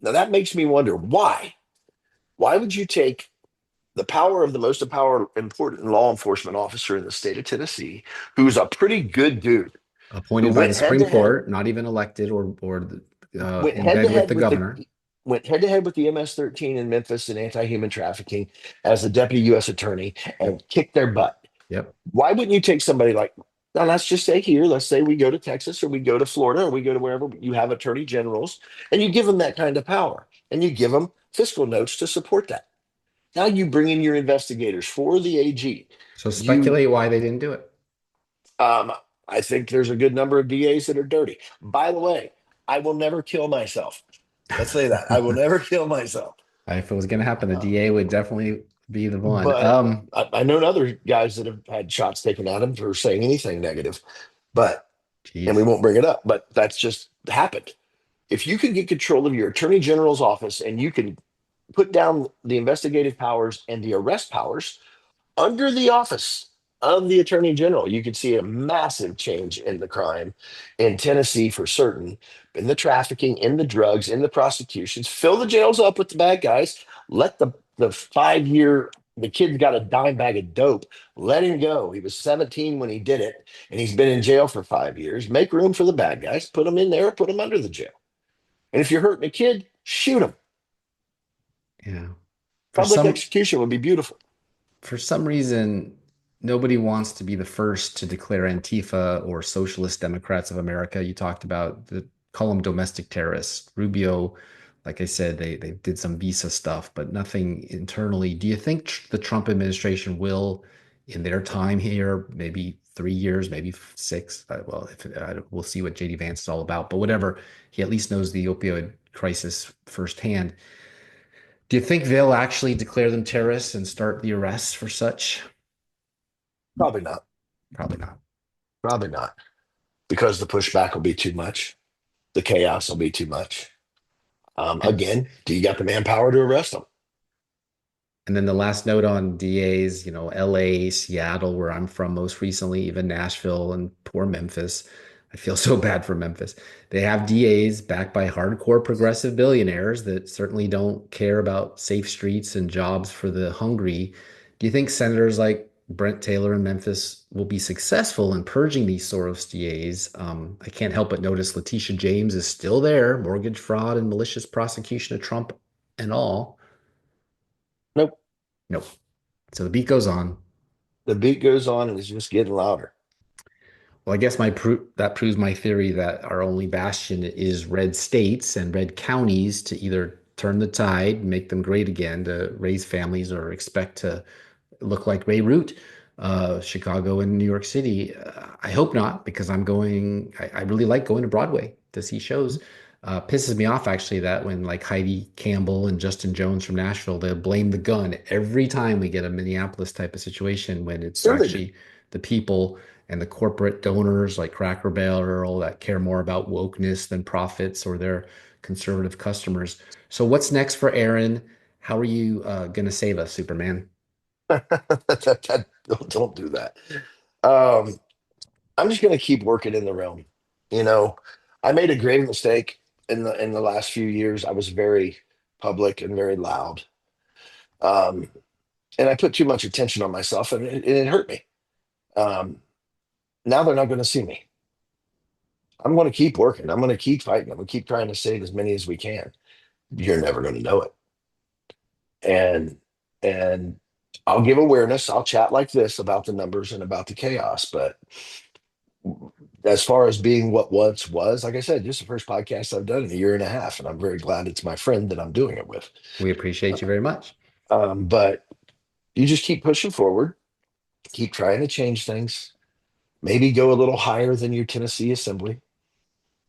Now that makes me wonder why. Why would you take the power of the most important law enforcement officer in the state of Tennessee, who's a pretty good dude, Appointed by the Supreme Court, not even elected or went in head to bed with head the governor. went head to head with the MS-13 in Memphis and anti-human trafficking as the deputy U.S. attorney and kicked their butt. Yep. Why wouldn't you take somebody like, now let's just say here, let's say we go to Texas or we go to Florida or we go to wherever you have attorney generals, and you give them that kind of power and you give them fiscal notes to support that. Now you bring in your investigators for the AG. So speculate why they didn't do it. I think there's a good number of DAs that are dirty. By the way, I will never kill myself. Let's say that. I will never kill myself. If it was going to happen, the DA would definitely be the one. But I know other guys that have had shots taken at them for saying anything negative, and we won't bring it up, but that's just happened. If you can get control of your attorney general's office and you can put down the investigative powers and the arrest powers under the office of the attorney general, you could see a massive change in the crime in Tennessee for certain, in the trafficking, in the drugs, in the prosecutions. Fill the jails up with the bad guys. Let the 5 year, the kid got a dime bag of dope. Let him go. He was 17 when he did it, and he's been in jail for 5 years. Make room for the bad guys. Put them in there. Put them under the jail. And if you're hurting a kid, shoot him. Yeah. Public execution would be beautiful. For some reason, nobody wants to be the first to declare Antifa or Socialist Democrats of America. You talked about call them domestic terrorists. Rubio like I said, they did some visa stuff, but nothing internally. Do you think the Trump administration will, in their time here, maybe 3 years, maybe six? Well, if we'll see what JD Vance is all about, but whatever, he at least knows the opioid crisis firsthand. Do you think they'll actually declare them terrorists and start the arrests for such? Probably not. Probably not. Probably not. Because the pushback will be too much. The chaos will be too much. And Again, do you got the manpower to arrest them? And then the last note on DAs, LA, Seattle, where I'm from most recently, even Nashville and poor Memphis. I feel so bad for Memphis. They have DAs backed by hardcore progressive billionaires that certainly don't care about safe streets and jobs for the hungry. Do you think senators like Brent Taylor in Memphis will be successful in purging these Soros DAs? I can't help but notice Letitia James is still there, mortgage fraud and malicious prosecution of Trump and all. Nope. Nope. So the beat goes on. The beat goes on and it's just getting louder. Well, I guess that proves my theory that our only bastion is red states and red counties to either turn the tide, make them great again, to raise families or expect to look like Beirut, Chicago, and New York City. I hope not, because I really like going to Broadway to see shows. Pisses me off actually that when like Heidi Campbell and Justin Jones from Nashville, they blame the gun every time we get a Minneapolis type of situation when it's Sure they actually the people and the corporate donors like Cracker Barrel that care more about wokeness than profits or their conservative customers. So what's next for Aaron? How are you going to save us, Superman? don't do that. Um, I'm just going to keep working in the realm. You know, I made a grave mistake in the last few years. I was very public and very loud, um, and I put too much attention on myself, and it hurt me. Um, Now they're not going to see me. I'm going to keep working. I'm going to keep fighting. I'm going to keep trying to save as many as we can. You're never going to know it. And I'll give awareness. I'll chat like this about the numbers and about the chaos. But as far as being what once was, like I said, this is the first podcast I've done in a year and a half, and I'm very glad it's my friend that I'm doing it with. We appreciate you very much. But you just keep pushing forward, keep trying to change things. Maybe go a little higher than your Tennessee Assembly.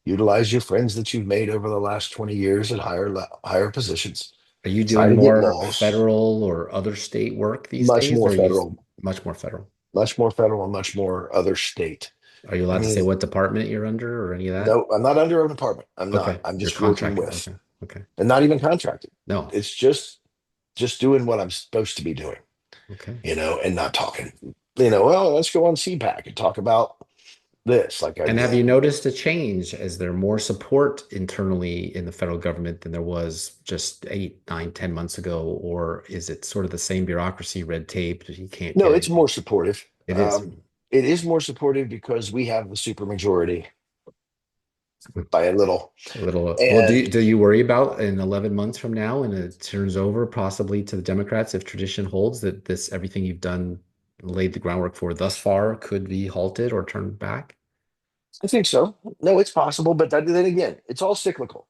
Utilize your friends that you've made over the last 20 years at higher positions. Are you Try doing to get more laws, federal or other state work these much days, more or are you federal, much more federal? much more federal, and much more other state. Are you I allowed to say mean, what department you're under or any of that? no, I'm not under an department. I'm not. Okay, I'm you're just working contracted. with, Okay, okay. and not even contracted. No, It's just doing what I'm supposed to be doing, okay. and not talking. Well, let's go on CPAC and talk about this like I And have did. you noticed a change? Is there more support internally in the federal government than there was just 8, 9, 10 months ago? Or is it sort of the same bureaucracy, red tape, that you can't No, get it's anything? more supportive. It is. It is more supportive because we have the supermajority by a little. A little, well, do And you worry about in 11 months from now when it turns over possibly to the Democrats, if tradition holds that everything you've done, laid the groundwork for thus far could be halted or turned back? I think so. No, it's possible, but then again, it's all cyclical.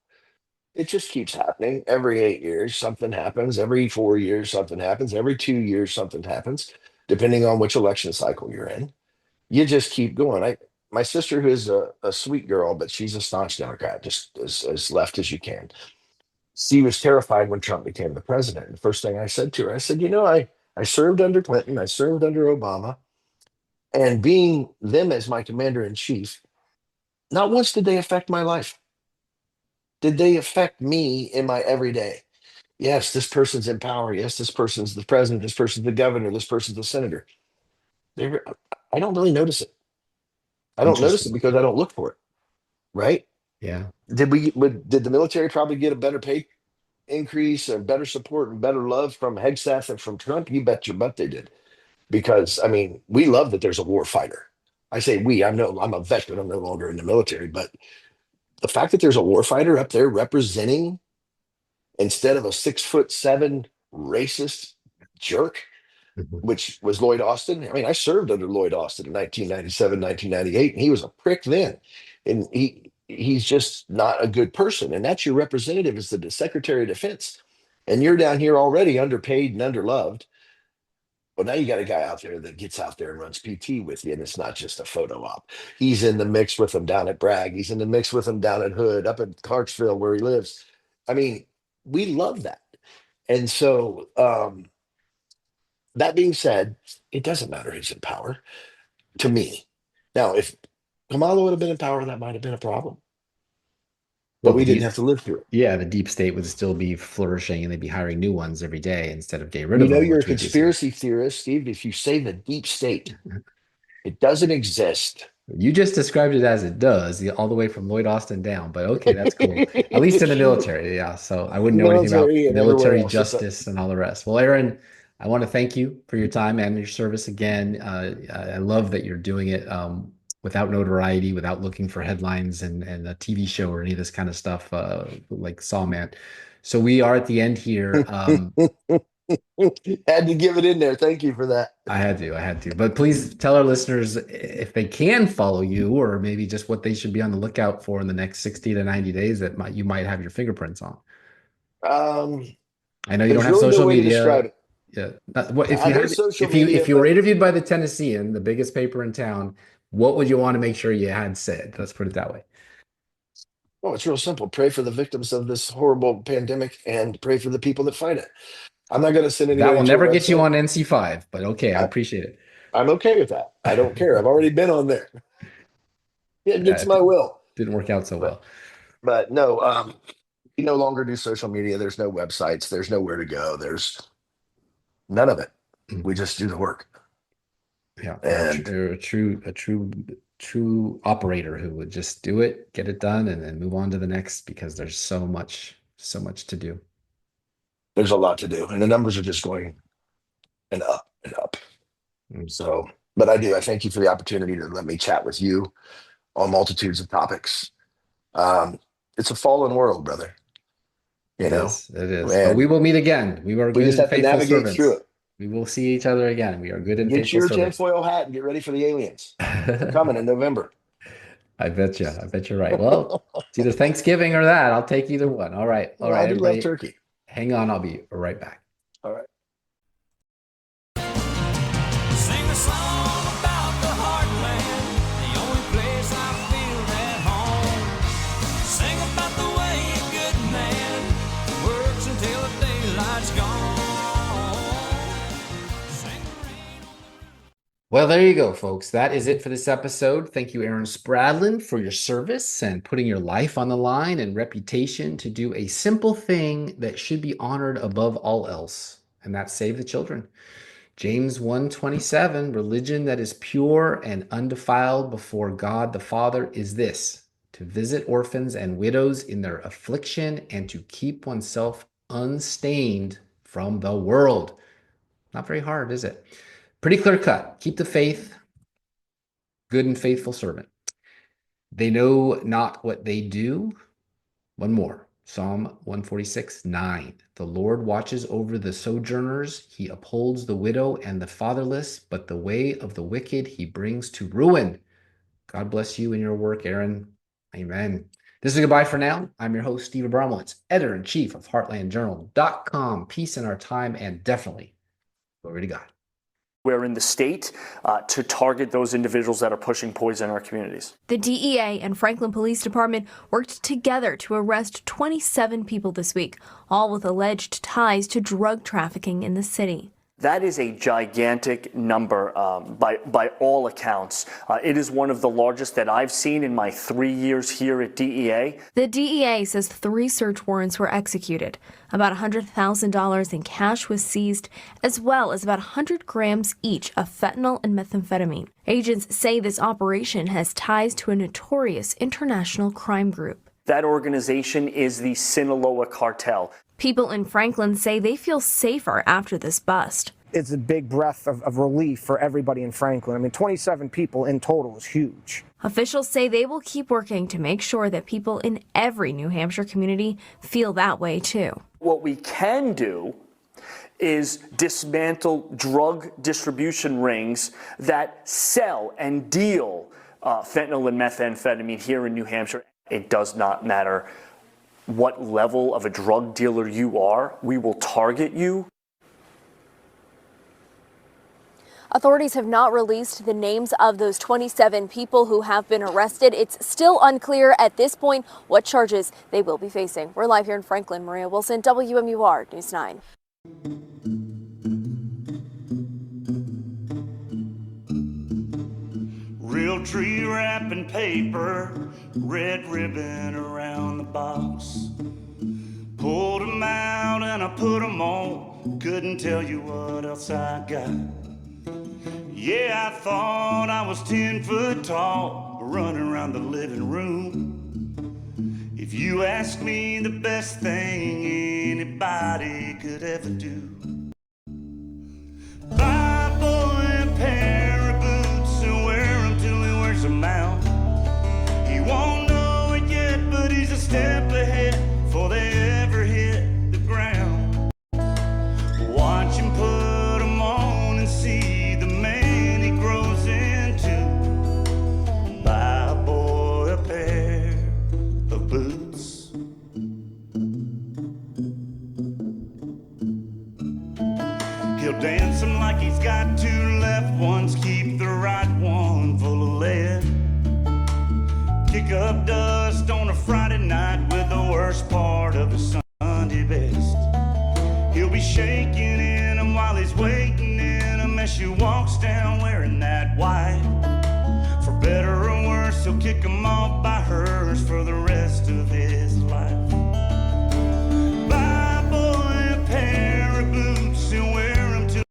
It just keeps happening. Every 8 years, something happens. Every 4 years, something happens. Every 2 years, something happens, depending on which election cycle you're in. You just keep going. My sister, who is a sweet girl, but she's a staunch Democrat, just as left as you can. She was terrified when Trump became the president. The first thing I said to her, I said, I served under Clinton, I served under Obama, and being them as my commander in chief, not once did they affect my life. Did they affect me in my everyday? Yes, this person's in power. Yes, this person's the president. This person's the governor. This person's the senator. They were, I don't really notice it. I don't notice it Interesting. because I don't look for it. Right? Yeah. Did the military probably get a better pay increase and better support and better love from Hegseth and from Trump? You bet your butt they did. Because I mean, we love that there's a war fighter. I say we. I'm a veteran. I'm no longer in the military, but the fact that there's a war fighter up there representing instead of a 6'7" racist jerk, Mhm. which was Lloyd Austin. I served under Lloyd Austin in 1997, 1998, and he was a prick then. And he's just not a good person. And that's your representative as the Secretary of Defense. And you're down here already underpaid and underloved. Well, now you got a guy out there that gets out there and runs PT with you, and it's not just a photo op. He's in the mix with them down at Bragg. He's in the mix with them down at Hood, up at Clarksville where he lives. I mean, we love that. And so, that being said, it doesn't matter who's in power to me. Now, if Kamala would have been in power, that might have been a problem. But Well, we didn't have to live through it. Yeah, the deep state would still be flourishing and they'd be hiring new ones every day instead of getting rid of You know, them. you're a which would be conspiracy theorist, Steve. If you say the deep state, it doesn't exist. You just described it as it does, all the way from Lloyd Austin down. But okay, that's cool. At least in the military, yeah. So I wouldn't know anything about Military and everywhere military else. justice and all the rest. Well, Aaron, I want to thank you for your time and your service again. I love that you're doing it without notoriety, without looking for headlines and a TV show or any of this kind of stuff like Sawman. So we are at the end here. Had to give it in there. Thank you for that. I had to. But please tell our listeners if they can follow you, or maybe just what they should be on the lookout for in the next 60 to 90 days that you might have your fingerprints on. I know you don't have really social no way to media. describe it. If you were interviewed by the Tennessean, the biggest paper in town, what would you want to make sure you had said? Let's put it that way. Well, it's real simple. Pray for the victims of this horrible pandemic and pray for the people that fight it. I'm not going to send anybody. That will never get you on NC5, but okay, I appreciate it. I'm okay with that. I don't care. I've already been on there. It gets my will. Didn't work out so well. But no, we no longer do social media. There's no websites. There's nowhere to go. There's none of it. We just do the work. Yeah, and a true operator who would just do it, get it done, and then move on to the next because there's so much to do. There's a lot to do, and the numbers are just going and up and up. So, but I thank you for the opportunity to let me chat with you on multitudes of topics. It's a fallen world, brother. It is. But we will meet again. We just have to navigate through it. We will see each other again. We are good and faithful servants. Get your tinfoil hat and get ready for the aliens. They're coming in November. I bet you're right. Well, it's either Thanksgiving or that. I'll take either one. All right. All right, everybody. I love turkey. Hang on. I'll be right back. All right. Sing a song about the heartland, the only place I feel at home. Sing about the way a good man works until the daylight's gone. Well, there you go, folks. That is it for this episode. Thank you, Aaron Spradlin, for your service and putting your life on the line and reputation to do a simple thing that should be honored above all else, and that's save the children. James 1:27, religion that is pure and undefiled before God the Father is this, to visit orphans and widows in their affliction and to keep oneself unstained from the world. Not very hard, is it? Pretty clear cut. Keep the faith, good and faithful servant. They know not what they do. One more. Psalm 146:9. The Lord watches over the sojourners. He upholds the widow and the fatherless, but the way of the wicked he brings to ruin. God bless you in your work, Aaron. Amen. This is goodbye for now. I'm your host, Steve Abramowitz, editor-in-chief of HeartlandJournal.com. Peace in our time and definitely glory to God. We're in the state to target those individuals that are pushing poison in our communities. The DEA and Franklin Police Department worked together to arrest 27 people this week, all with alleged ties to drug trafficking in the city. That is a gigantic number by all accounts. It is one of the largest that I've seen in my 3 years here at DEA. The DEA says 3 search warrants were executed. About $100,000 in cash was seized, as well as about 100 grams each of fentanyl and methamphetamine. Agents say this operation has ties to a notorious international crime group. That organization is the Sinaloa cartel. People in Franklin say they feel safer after this bust. It's a big breath of relief for everybody in Franklin. I mean, 27 people in total is huge. Officials say they will keep working to make sure that people in every New Hampshire community feel that way too. What we can do is dismantle drug distribution rings that sell and deal fentanyl and methamphetamine here in New Hampshire. It does not matter what level of a drug dealer you are. We will target you. Authorities have not released the names of those 27 people who have been arrested. It's still unclear at this point what charges they will be facing. We're live here in Franklin. Maria Wilson, WMUR News 9. Real tree wrapping paper, red ribbon around the box. Pulled them out and I put them on. Couldn't tell you what else I got. Yeah, I thought I was 10 foot tall, running around the living room. If you ask me, the best thing anybody could ever do. Buy a boy a pair of boots and wear them till he wears them out. He won't know it yet, but he's a step ahead before they ever hit the ground. Watch him put them on and see the man he grows into. Buy a boy a pair of boots. He'll dance them like he's got two left ones, keep the right one full of lead. Kick up dust on a Friday night with the worst part of his Sunday best. He'll be shaking in them while he's waiting in them as she walks down wearing that white. For better or worse, he'll kick them off by hers for the rest of his life. Buy a boy a pair of boots and wear them till.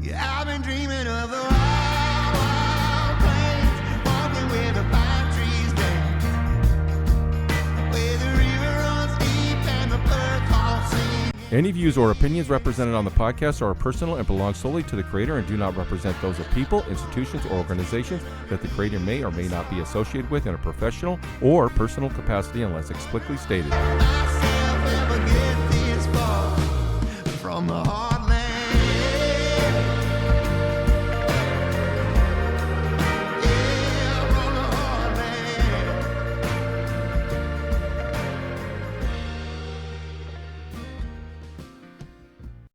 Yeah, I've been dreaming of the wild, wild plains, walking where the pine trees dance, where the river runs deep and the bird calls sing. Any views or opinions represented on the podcast are personal and belong solely to the creator and do not represent those of people, institutions, or organizations that the creator may or may not be associated with in a professional or personal capacity unless explicitly stated. Myself ever get this far from the heart.